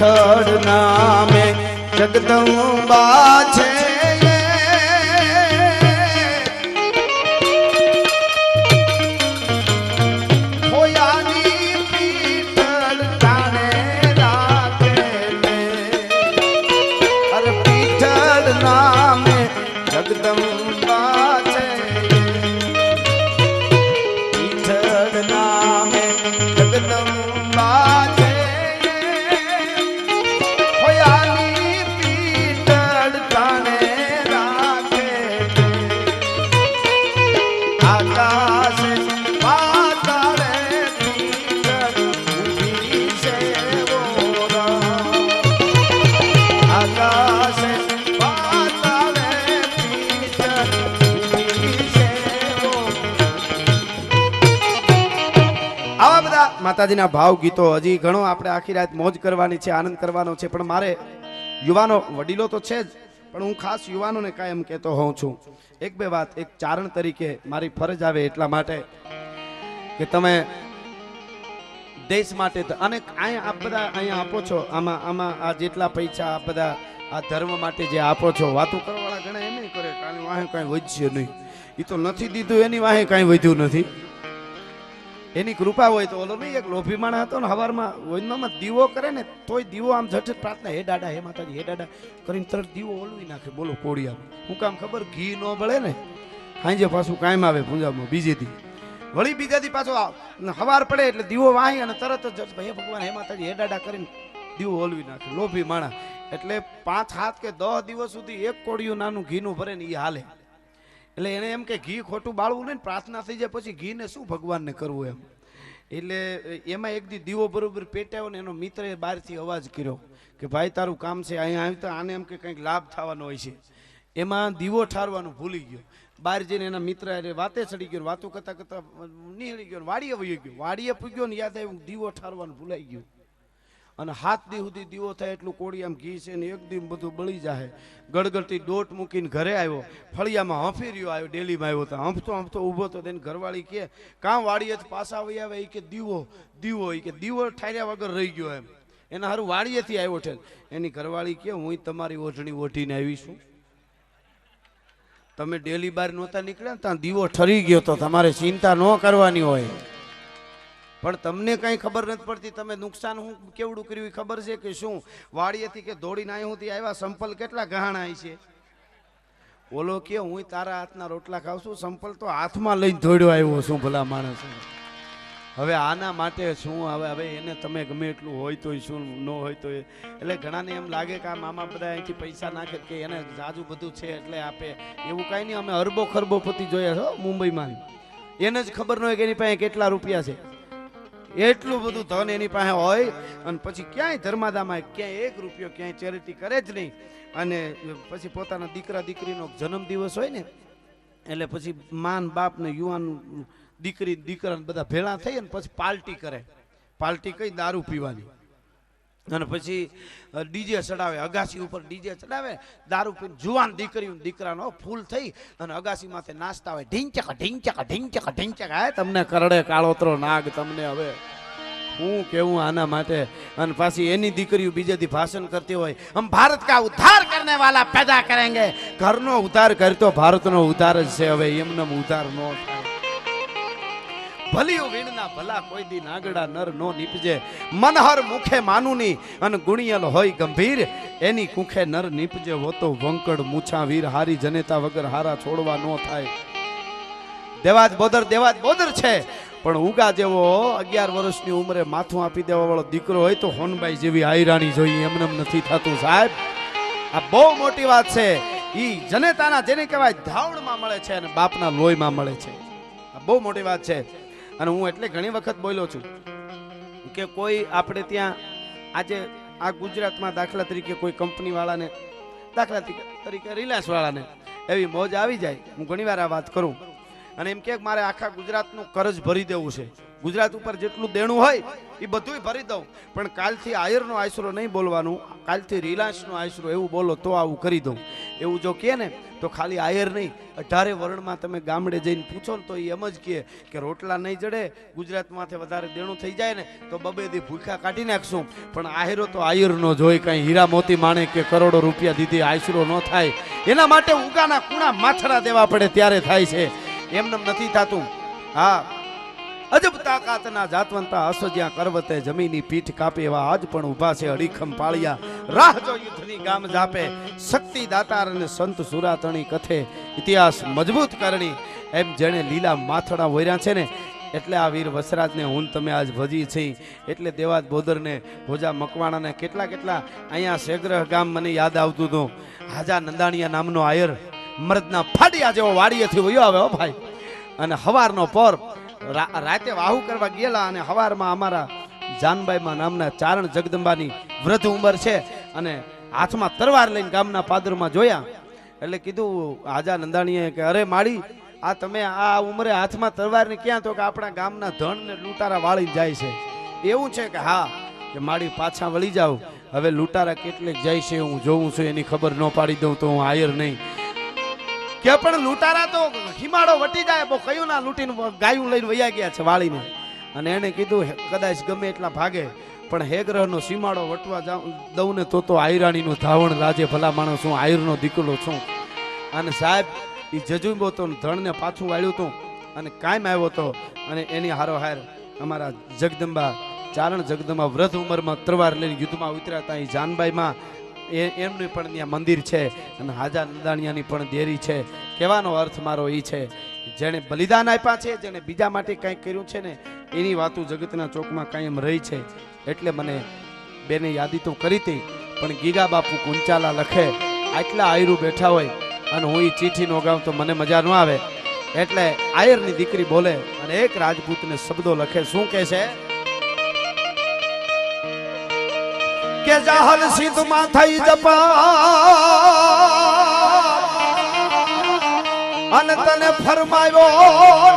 વિઠ્ઠલ નામે જગદંબા છે હોયાની પીઠળ તાણે રાખે અરે વિઠ્ઠલ નામે જગદંબા છે વિઠ્ઠલ નામે જગદંબા છે માતાજીના ભાવ ગીતો હજી ઘણો આપણે આખી રાત મોજ કરવાની છે, આનંદ કરવાનો છે, પણ મારે યુવાનો વડીલો તો છે જ, પણ હું ખાસ યુવાનોને કાયમ કહેતો હોઉં છું એક બે વાત. એક ચારણ તરીકે મારી ફરજ આવે એટલા માટે કે તમે દેશ માટે અને અહીંયા આપ બધા અહીંયા આપો છો, આમાં આ જેટલા પૈસા આ બધા આ ધર્મ માટે જે આપો છો, વાતો કરવાવાળા ઘણા એમ નહીં કરે કારણ વાહે કાંઈ વધશે નહીં, એ તો નથી દીધું એની વાહે કાંઈ વધ્યું નથી, એની કૃપા હોય તો. ઓલો નહીં એક લોભી માણસ હતો ને હવારમાં વૈદમાં દીવો કરે ને તોય દીવો આમ ઝટ પ્રાર્થના હે દાડા હે માતાજી હે દાડા કરીને તરત દીવો ઓલવી નાખે. બોલો કોડિયામાં હું કામ ખબર ઘી ન બળે ને હાંજે પાછું કાયમ આવે પૂંજામાં બીજે દી વળી બીજા દી પાછો હવાર પડે એટલે દીવો વાહી અને તરત જ હે ભગવાન હે માતાજી હે દાડા કરીને દીવો ઓલવી નાખે. લોભી માણસ એટલે 5 હાથ કે 10 દિવસ સુધી એક કોડિયું નાનું ઘીનું ભરે ને એ હાલે. એટલે એને એમ કે ઘી ખોટું બાળવું નહીં, પ્રાર્થના થઈ જાય પછી ઘીને શું ભગવાનને કરવું એમ. એટલે એમાં એક દી દીવો બરોબર પેટાયો ને એનો મિત્રએ બહારથી અવાજ કર્યો કે ભાઈ તારું કામ છે અહીંયા આવી તો આને એમ કે કંઈક લાભ થવાનો હોય છે. એમાં દીવો ઠારવાનું ભૂલી ગયો, બહાર જઈને એના મિત્ર વાતે ચડી ગયો, વાતો કરતા કરતા નીકળી ગયો, વાડીએ વહી ગયો, વાડીએ પૂગ્યો ને યાદ આવ્યું દીવો ઠારવાનું ભૂલાઈ ગયું અને 7 દી સુધી દીવો થાય એટલું કોળિયામાં ઘી છે ને એક દી બધું બળી જાય. ગળગળતી દોટ મૂકીને ઘરે આવ્યો, ફળિયામાં હંફી રહ્યો આવ્યો, ડેલીમાં આવ્યો તો હંફતો ઊભો તો તેને ઘરવાળી કે કાં વાડીએ પાછા આવી આવે, એ કે દીવો દીવો, એ કે દીવો ઠાર્યા વગર રહી ગયો એમ, એના હારું વાડીએથી આવ્યો છે. એની ઘરવાળી કે હું તમારી ઓઢણી ઓઢીને આવીશું, તમે ડેલી બહાર નહોતા નીકળ્યા ને ત્યાં દીવો ઠરી ગયો તો તમારે ચિંતા ન કરવાની હોય, પણ તમને કઈ ખબર નથી પડતી તમે નુકસાન હું કેવડું કર્યું ખબર છે કે શું? વાડીએથી કે દોડીને અહીં સુધી આવ્યા, સંપલ કેટલા ગહાણા છે. ઓલો કે હું તારા હાથના રોટલા ખાવ છું, સંપલ તો હાથમાં લઈને દોડ્યો આવ્યો છું ભલા માણસ. હવે આના માટે શું હવે એને તમે ગમે એટલું હોય તો શું ન હોય તો એટલે ઘણાને એમ લાગે કે આ મામા બધા અહીંથી પૈસા નાખે કે એને જાજુ બધું છે એટલે આપે, એવું કાંઈ નહીં. અમે અરબો ખરબોપતિ જોયા છો મુંબઈમાં, એને જ ખબર ન હોય કે એની પાસે કેટલા રૂપિયા છે, એટલું બધું ધન એની પાસે હોય અને પછી ક્યાંય ધર્માદામાં ક્યાંય 1 રૂપિયો ક્યાંય ચેરિટી કરે જ નહીં. અને પછી પોતાના દીકરા દીકરીનો જન્મદિવસ હોય ને એટલે પછી માન બાપ ને યુવાન દીકરી દીકરા બધા ભેળા થઈ અને પછી પાર્ટી કરે. પાર્ટી કઈ દારૂ પીવાની અને પછી ડીજે ચડાવે, અગાસી ઉપર ડીજે ચડાવે, દારૂ પીને જુવાન દીકરીઓ દીકરાનો ફૂલ થઈ અને અગાસી માથે નાસ્તા હોય, ઢીંચક ઢીંચક ઢીંચક ઢીંચક. હા તમને કરડે કાળોતરો નાગ તમને. હવે હું કેવું આના માટે? અને પાછી એની દીકરીઓ બીજેથી ભાષણ કરતી હોય, હમ ભારત કા ઉદ્ધાર કરને વાલા પેદા કરેંગે. ઘરનો ઉદ્ધાર કરતો ભારતનો ઉદ્ધાર જ છે. હવે એમને ઉદ્ધાર ન થાય. ભલિયું વીણના ભલા કોઈ દી નાગડા નર નો નીપજે મનહર મુખે માનુની અન ગુણિયલ હોય ગંભીર એની કુખે નર નીપજે હોતો વંકડ મૂછા વીર હારી જનેતા વગર હારા છોડવા નો થાય. દેવાજ બોદર છે પણ ઉગા જેવો 11 વર્ષની ઉંમરે માથું આપી દેવા વાળો દીકરો હોય તો હોનબાઈ જેવી આયરાણી જોઈએ એમને નથી થતું સાહેબ. આ બહુ મોટી વાત છે. ઈ જનેતાના જેને કહેવાય ધાવણમાં મળે છે અને બાપના લોહીમાં મળે છે. આ બહુ મોટી વાત છે. અને હું એટલે ઘણી વખત બોલ્યો છું કે કોઈ આપણે ત્યાં આજે આ ગુજરાતમાં દાખલા તરીકે કોઈ કંપની વાળાને દાખલા તરીકે રિલાયન્સ વાળાને એવી મોજ આવી જાય. હું ઘણીવાર આ વાત કરું અને એમ કે મારે આખા ગુજરાતનું કરજ ભરી દેવું છે, ગુજરાત ઉપર જેટલું દેણું હોય એ બધું ભરી દઉં, પણ કાલથી આયરનો આશરો નહીં બોલવાનું, કાલથી રિલાયન્સનો આશરો એવું બોલો તો આવું કરી દઉં. એવું જો કહે ને તો ખાલી આયર નહીં 18 વર્ણમાં તમે ગામડે જઈને પૂછો ને તો એ એમ જ કહે કે રોટલા નહીં જડે, ગુજરાતમાંથી વધારે દેણું થઈ જાય ને તો બબે દી ભૂખા કાઢી નાખશું, પણ આયરો તો આયરનો જોઈ, કાંઈ હીરા મોતી માણે કે કરોડો રૂપિયા દીધી આશરો ન થાય. એના માટે ઉગાના કુણા માથડા દેવા પડે ત્યારે થાય છે, એમને નથી થતું. હા, અજબ તાકાતના જાતવંતા અસજ્યા કરવતે જમીની પીઠ કાપે એવા આજ પણ ઊભા છે અડીખમ પાળિયા, રાહ જો યુદ્ધની ગામ જાપે, શક્તિ દાતાર અને સંત સુરાતણી કથે ઇતિહાસ મજબૂત કરણી. એમ જેણે લીલા માથડા વોર્યા છે ને એટલે આ વીર વસરાજને હું તમે આજ ભજી છે. એટલે દેવાજ બોદરને ભોજા મકવાણાને કેટલા અહીંયા શેગ્રહ ગામ મને યાદ આવતું હતું. હાજા નંદાણીયા નામનો આયર મર્દના ફાડિયા જેવો વાડીએથી વયો આવે હો ભાઈ, અને હવારનો પોર રાતે વાહુ કરવા ગયેલા અને હવારમાં અમારા જાનબાઈમાં નામના ચારણ જગદંબાની વૃદ્ધ ઉંમર છે અને હાથમાં તરવાર લઈને ગામના પાદરમાં જોયા એટલે કીધું હાજા નંદાણીએ કે અરે માળી, આ તમે આ ઉંમરે હાથમાં તરવારને ક્યાં? તો કે આપણા ગામના ધન ને લૂંટારા વાળી જાય છે. એવું છે કે હા, કે માળી પાછા વળી જાવ, હવે લૂંટારા કેટલેક જાય છે હું જોઉં છું, એની ખબર ન પાડી દઉં તો હું આયર નહીં. કે પણ લૂંટારા તો હિમાડો વટી જાય, બહુ કયું ના લૂંટીને ગાયું લઈને વયા ગયા છે વાળીને. અને એને કીધું કદાચ ગમે એટલા ભાગે પણ હેગ્રહનો સીમાડો વટવા દઉં ને તો આયરાણીનું ધાવણ રાજે, ભલા માણસ હું આયરનો દીકરો છું. અને સાહેબ એ જજુંબો તો ધણને પાછું વાળ્યું હતું અને કાયમ આવ્યો હતો. અને એની હારોહાર અમારા જગદંબા ચારણ જગદંબા વૃદ્ધ ઉંમરમાં તરવાર લઈને યુદ્ધમાં ઉતર્યા હતા. એ જાનબાઈમાં એમનું પણ ત્યાં મંદિર છે અને હાજા નંદાણીયાની પણ દેરી છે. કહેવાનો અર્થ મારો એ છે જેણે બલિદાન આપ્યા છે, જેણે બીજા માટે કંઈક કર્યું છે ને એની વાતો જગતના ચોકમાં કાયમ રહી છે. એટલે મને બેને યાદી તો કરી હતી, પણ ગીગા બાપુ કુંચાલા લખે આટલા આયરું બેઠા હોય અને હું એ ચીઠી નો ગાઉં તો મને મજા ન આવે. એટલે આયરની દીકરી બોલે અને એક રાજપૂતને શબ્દો લખે. શું કહે છે કે જાહલ સિદ્ધમાં થઈ જપા અને તને ફરમાયો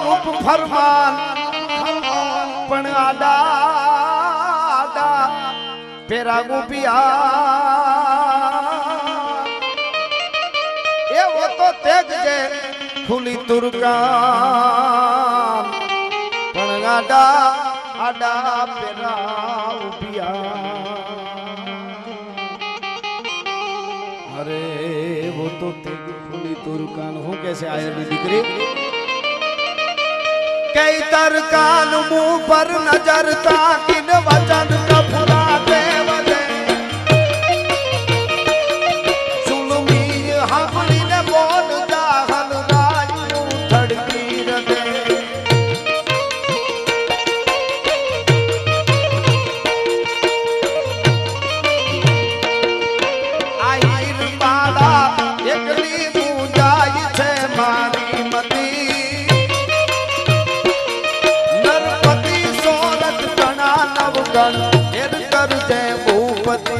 રૂપ ફરમાન, પણ આડા પેરા ગુપિયા એવો તો તેજ જે ખુલી તુરકાન, પણ આડા પેરા ગુપિયા. અરે वो तो तेग खुली तुरकान. હું કે છે આયરની દીકરી કઈ તરકાન મું પર નજર તાકીન વચન કફરા દેવલે સુલમી હાફડીને બોલ જાહલ રાયુ ધડકી રદે. એકલી પૂજાય છે મારી મતી, નરપતિ સોરઠ ગણા નવગણ એર કરજે ભૂપતિ.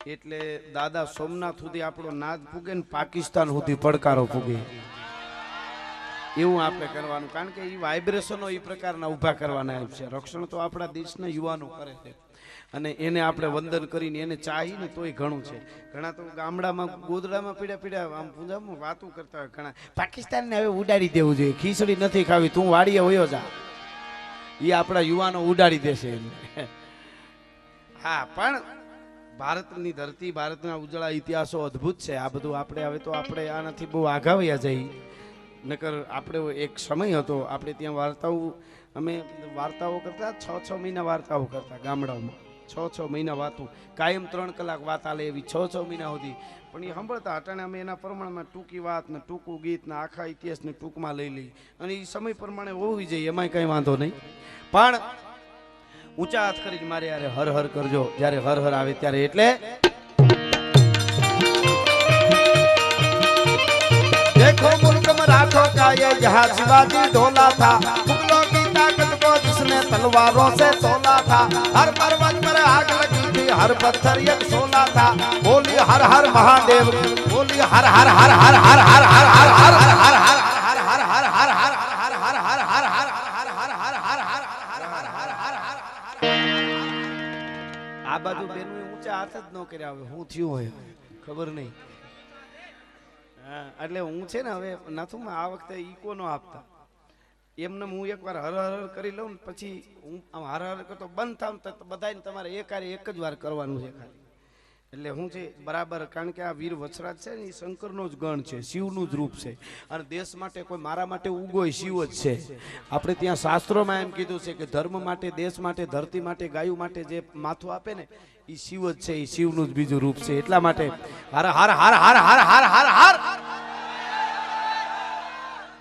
એટલે દાદા સોમનાથ સુધી આપણો નાદ પૂગે ને પાકિસ્તાન સુધી પડકારો પૂગે એવું આપણે કરવાનું, કારણ કે એ વાઇબ્રેશનો એ પ્રકારના ઊભા કરવાના છે. રક્ષણ તો આપણા દેશના યુવાનો કરે છે અને એને આપણે વંદન કરીને એને ચાહી ને તોય ઘણું છે. ઘણા તો ગામડામાં ગોદડામાં પીડા આમ પૂજામાં વાતો કરતા હોય ઘણા, પાકિસ્તાનને હવે ઉડાડી દેવું જોઈએ, ખીચડી નથી ખાવી, તું વાડીએ વયો જા. એ આપણા યુવાનો ઉડાડી દેશે એમને. હા, પણ ભારતની ધરતી, ભારતના ઉજળા ઇતિહાસો અદ્ભુત છે. આ બધું આપણે હવે તો આપણે આનાથી બહુ આઘાવ્યા જઈ. નકર આપણે એક સમય હતો, આપણે ત્યાં અમે વાર્તાઓ કરતા, 6 મહિના વાર્તાઓ કરતા ગામડાઓમાં. 6 મહિના વાતું, કાયમ 3 કલાક વાત આલે એવી 6 મહિના સુધી. પણ એ સાંભળતા અટાણે અમે એના પ્રમાણમાં ટૂંકી વાત ને ટૂંકું ગીત ને આખા ઇતિહાસને ટૂંકમાં લઈ લઈ અને એ સમય પ્રમાણે હોવી જોઈએ, એમાંય કંઈ વાંધો નહીં. પણ ઊંચા હાથ કરીને મારે યારે હર હર કરજો જ્યારે હર હર આવે ત્યારે. એટલે देखो मुल्क मराठों का ये जहाँ शिवाजी ढोला था, मुगलों की ताकत को जिसने तलवारों से तोला था, हर पर्वत पर आग लगी थी, हर पत्थर एक सोला था, बोली हर हर महादेव, बोली हर हर हर हर हर हर हर हर हर हर हर हर हर हर हर हर આ બાજુ બેનું ઊંચા હાથ જ ન કર્યા, હવે હું થયું હોય ખબર નહીં. એટલે હું છે ને હવે નથી આ વખતે ઈકો નો આપતા, એમને હું એકવાર હર હર કરી લઉં ને પછી હું આમ હર હર કરતો બંધ થાવ તો બધાને તમારે એક જ વાર કરવાનું છે ખાલી. એટલે હું છે બરાબર, કારણ કે આ વીર વછરાજ છે ને એ શંકરનો જ ગણ છે, શિવનું જ રૂપ છે. અને દેશ માટે કોઈ મારા માટે ઉગોય શિવ જ છે. આપણે ત્યાં શાસ્ત્રોમાં એમ કીધું છે કે ધર્મ માટે, દેશ માટે, ધરતી માટે, ગાયું માટે જે માથું આપે ને એ શિવ જ છે, એ શિવનું જ બીજું રૂપ છે. એટલા માટે હર હર હર હર હર હર હર હર.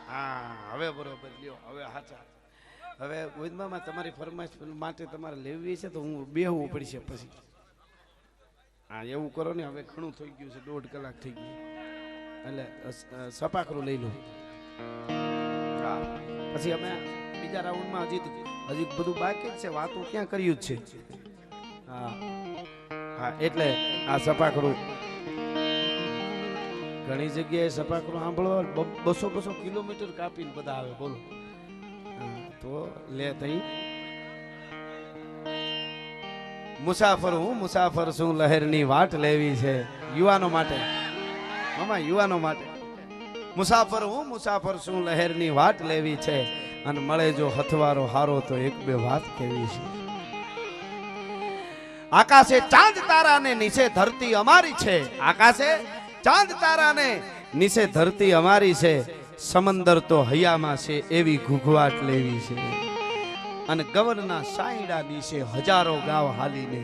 હા, હવે બરોબર લ્યો, હવે હાચા. હવે ગોવિંદમાં તમારી ફરમાઈશ માટે તમારે લેવી છે તો હું બેહવું પડશે પછી. હા, એવું કરો ને. હવે ઘણું થઈ ગયું છે, 1.5 કલાક થઈ ગયું, એટલે સપાકરું લઈ લો. હા, પછી અમે બીજા રાઉન્ડમાં હજી બધું બાકી જ છે, વાતો ક્યાં કર્યું જ છે. હા હા, એટલે આ સપાકરું ઘણી જગ્યાએ સપાકરું સાંભળો 200 કિલોમીટર કાપીને બધા આવે, બોલો. તો લે તઈ મુસાફર હું મુસાફર છું, લહેરની વાટ લેવી છે. યુવાનો માટે, મામા યુવાનો માટે. મુસાફર હું મુસાફર છું, લહેરની વાટ લેવી છે, અને મળે જો હથવારો હારો તો 1-2 વાત કેવી છે. આકાશે ચાંદ તારાને નીચે ધરતી અમારી છે, આકાશે ચાંદ તારાને નીચે ધરતી અમારી છે, સમંદર તો હૈયામાં છે એવી ઘૂઘવાટ લેવી છે. અને ગવનના સાઈડા નીચે હજારો ગાવ હાલીને,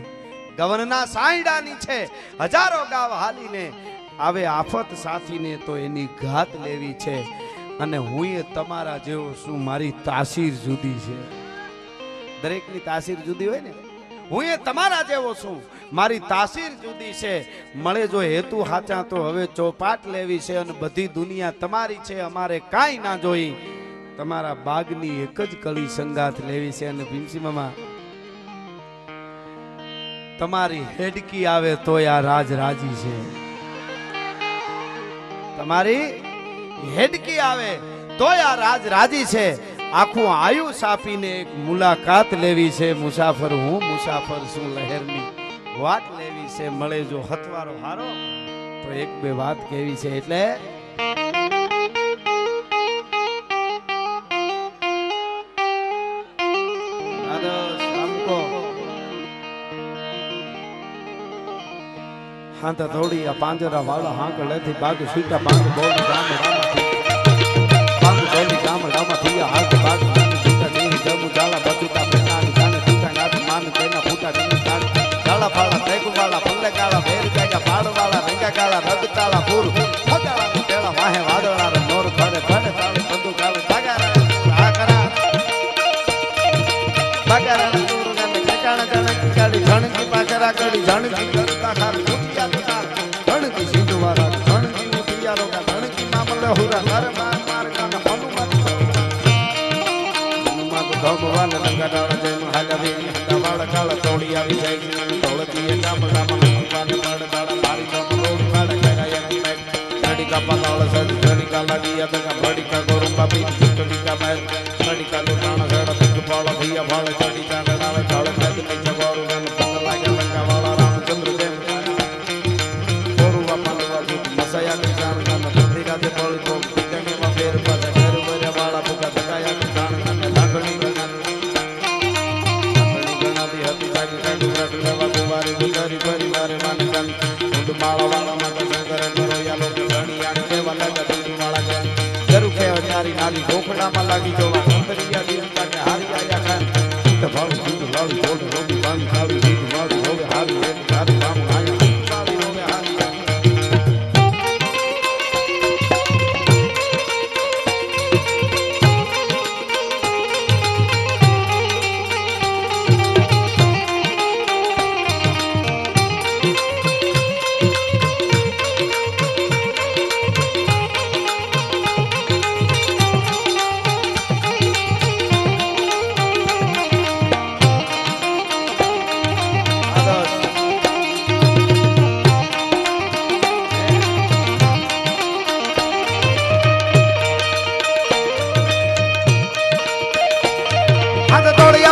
ગવનના સાઈડા નીચે હજારો ગાવ હાલીને આવે આફત સાથીને તો એની ઘાત લેવી છે. અને હું એ તમારા જેવો શું, મારી તાસીર જુદી છે. દરેકની તાસીર જુદી હોય ને. હું એ તમારા જેવો છું, મારી તાસીર જુદી છે. મળે જો હેતુ હાચા તો હવે ચોપાટ લેવી છે, અને બધી દુનિયા તમારી છે, અમારે કાંઈ ના જોઈ, તમારા બાગની એક જ કળી સંગાથ લેવી છે. અને ભીમસી મામા તમારી હેડકી આવે તો આ રાજ રાજી છે, તમારી હેડકી આવે તો આ રાજ રાજી છે. આખું આયુષ આપીને એક મુલાકાત લેવી છે. મુસાફર હું મુસાફર છું, લહેરની વાટ લેવી છે. મળે જો હથવારો હારો તો 1-2 વાત કેવી છે. એટલે હાંતા થોડી આ પાંજરા વાળા હાંક લેથી બાગ સીટા બાગ બોલ ગામ બાગ બોલી ગામ રામા થિયા હાથ બાગ સીટા દેહી જમુ જાલા બચુતા પેનાની જાને સીટા નાથ માન તેના ફૂટા ગની જાલા ફાળા તેગુ વાળા પલ્લે કાળા ભેર કાગા પાડ વાળા રંગા કાળા રગતાળા પૂર ફગાળા નું તેળા વાહે વાદળા રે નોર ખડે ખડે તાળી બંદુ ગાવે જાગારા આ કરા બગારા નું ગાને કકાણા જાણે કાળી ધણકી પાકરા કડી ધણકી કરતા ખાર ધણકી સિંધુ વાળા ધણકી ઉઠિયા રોકા ધણકી મામલે હુરા ઘર માર માર કાના હનુમાન ભગવાન રંગા ડાળા જય મહાદેવ હંડા વાળા કાળા તોડી આવી જાય તોળતી ગામ ગામ ભગવાન लड़का पताल सज लड़का लगी अदका लड़का गोरु बाबी लड़का मैं लड़का लुटाना सड़ दिखपाल भैया भाल चढ़ी जागड़ावे काल नद में जगोरु गन पंग लागे लंका वाला रामचंद्र देव गोरु बापा मसया के जान गन मंदिरा दे बोल को जगे में फेर पर घर मेरे वाला भूखा जगाया के जान गन लागणी गन दी हती जागी जागी रखवा दुवारे गुजारी परिवार मान गन उड माला वाला मत शंकर करो या लोग घणी आने के वाला गदी वाला गन जरू के हजारी नाली ढोकड़ा में लागी जोवा अंतरिया देवता के हारी आया खान तो भाव दूध लाली बोल रोगी बांग खाली जीत मारू होवे हारी एक हारी काम आया सारी होवे हारी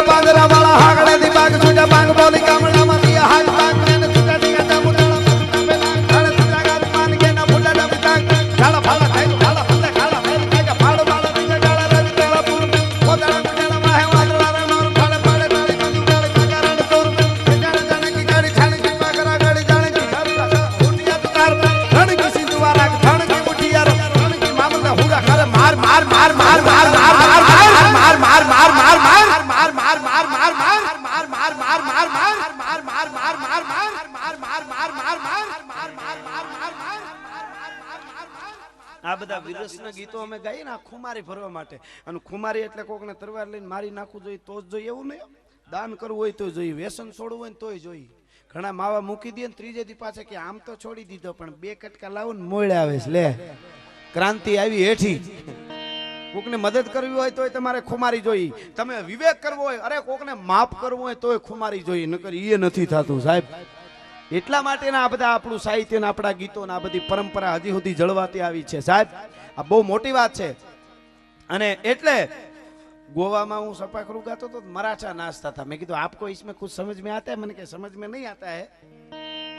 बांगरा वाला हागड़े दी बाग सुजा बांग बोली कामड़ा मतिया हाज बाग ने सुजा दी गदा मुडला बेला खड़े सुजा गा मान के ना मुडला डबी ताक खाला फाला खाई खाला फते खाला मेल कागा फाड़ वाला दी डाला रवि डाला पुर कोदड़ा मुडला माहे वादला रे मोर फाड़े फाड़े डाली बंदू डाली कागरण तोर जाने जाने की गाड़ी छाने की पागरा गाड़ी जाने की सारा उठिया तो तार रण की सिंधुवारा धण की मुठिया रण की मामला हुरा करे मार मार मार मार मार मार मार मार मार मार मार આ બધા વિરસના ગીતો અમે ગાઈએ ને ખુમારી ભરવા માટે અને ખુમારી એટલે કોકને તરવાર લઈને મારી નાખવું જોઈએ તો જ જોઈએ એવું નહીં દાન કરવું હોય તો જોઈએ વ્યસન છોડવું હોય તોય જોઈએ ઘણા માવા મૂકી દે ને ત્રીજે દી પાછા કે આમ તો છોડી દીધો પણ બે કટકા લાવો ને મોળે આવે છે લે ક્રાંતિ આવી હેઠી કોકને મદદ કરવી હોય તોય તમારે ખુમારી જોઈએ તમે વિવેક કરવો હોય અરે કોકને માફ કરવું હોય તોય ખુમારી જોઈએ નકર એ નથી થતું સાહેબ એટલા માટે આ બધા આપણું સાહિત્ય ને આપણા ગીતો ને આ બધી પરંપરા હજી સુધી જળવાતી આવી છે સાહેબ આ બહુ મોટી વાત છે અને એટલે गोवा में हूँ सपाखरू गाता तो मराठा नाचता था। मैं कीधु आपको इसमें कुछ समझ में आता है? मैंने कहा समझ में नहीं आता है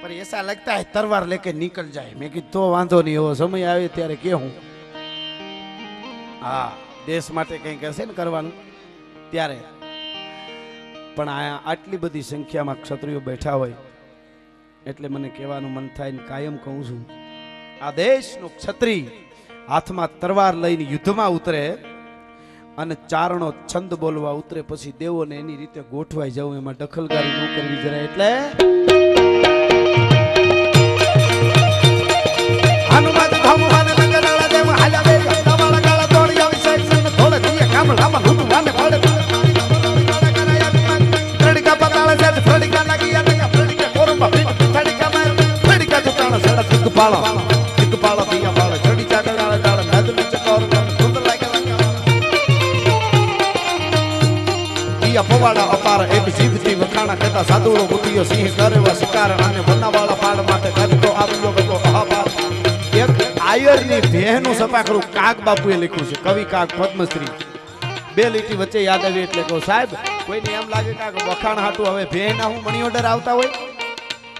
पर ऐसा लगता है तलवार लेके निकल जाए। मैं कीधु तो वांधो नहीं हो समय आवे त्यारे के हूँ हाँ देश माटे कहीं करशे ने करवानुं त्यारे पण आटली बधी संख्या में क्षत्रियो बैठा होय एटले मने कहेवानुं मन थाय ने कायम कहूं छुं आ देशनो क्षत्रिय हाथमां तलवार लईने युद्धमां उतरे અને ચારણો છંદ બોલવા ઉતરે પછી દેવોને એની રીતે ગોઠવાઈ જવું એમાં દખલગારી ન કરવી જરા એટલે હનુમાન ભગવાન લંગડાળા દેવ હાલા બે તમારા ગાળા તોડી આવી સેક્શન થોડે દીએ કામળામાં લૂટું વાને પડે ત્રડિકા પતાળે સેટ ત્રડિકા લાગી આ ત્રડિકા કોરંબા ત્રડિકા માર ત્રડિકા દુતાણા સડા સિકપાળા દિયા પાળા ચડી ચાગડાળા ડાળા નદલી ચકોર પવાડા અપાર એક જીવતી વખાણા કહેતા સાદુડો બુદ્ધિયો સિંહ કરેવા શિકાર અને વનાવાળા પાડ માટે કરતો આવ્યો ગતો અહાપાર એક આયરની ભેહનું સપાખરું કાગ બાપુએ લખ્યું છે કવિ કાગ પદ્મશ્રી બે લીટી વચ્ચે યાદ આવી એટલે કહો સાહેબ કોઈને એમ લાગે કે વખાણ હાટું હવે ભેહ ના હું મની ઓર્ડર આવતા હોય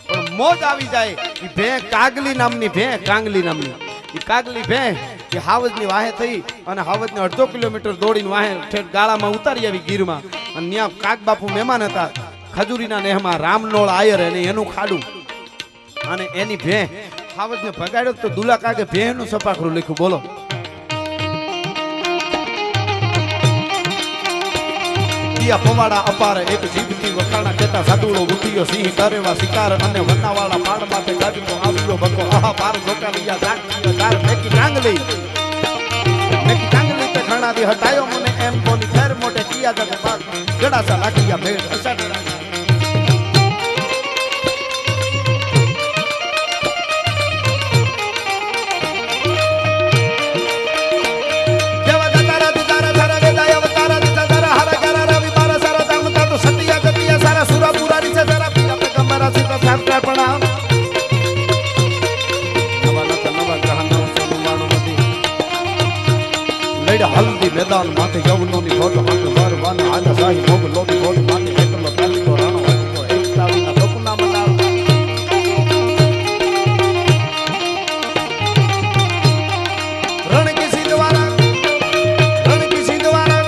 પણ મોજ આવી જાય એ ભેહ કાગલી નામની ભેહ કાંગલી નામની એ કાગલી ભેહ કે હાવજની વાહે થઈ અને હાવજને 1.5 કિલોમીટર દોડીને વાહે ઠેઠ ગાળામાં ઉતારી આવી ગીરમાં અને ત્યાં કાગ બાપુ મહેમાન હતા ખજૂરીના નેહમાં રામનોળ આયર અને એનું ખાડું અને એની ભેહ હાવજને ભગાડ્યો તો દુલા કાગે ભેહનું સપાખરું લખ્યું બોલો પવાડા અપાર એક જીવતી વખાણા કહેતા સાદુડો બુદ્ધિયો સિંહ કરેવા શિકાર અને વનાવાળા પાડ માથે ગાજતો આવ્યો બકો આહા પાર જોકાલિયા જાગતિયા મેકી કાંગલી તે ઘણા દી હટાયો મને એમ બોલી ફેર મોટે કિયા જગ પાક ગડાસા લાગિયા ભેડ અસાડડા નવા ગ્રહ લડ હલ્દી મેદાન માથે યવનોની ફોજ હાથ વરવાન આજા શાહી મોગ લોટી ફોજ માથે એકલો પેલો રાણો હતો એકતા વિના લોકના મનાવ રણ કિસી દ્વારા રણ કિસી દ્વારા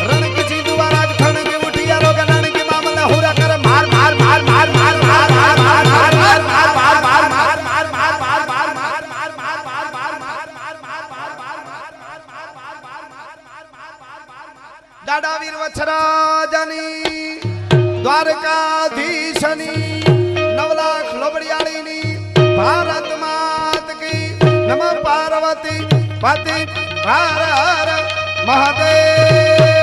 રણ કિસી દ્વારા થણ કે ઉઠિયા રોગ રણ કે મામલા હુરા કર માર માર માર માર માર માર માર માર માર માર માર માર માર દાડા વીર વછરાજની દ્વારકાધીશની નવલાખ લોબડિયાળીની ભારત માત કી નમઃ પાર્વતી પતિ હર હર મહાદેવ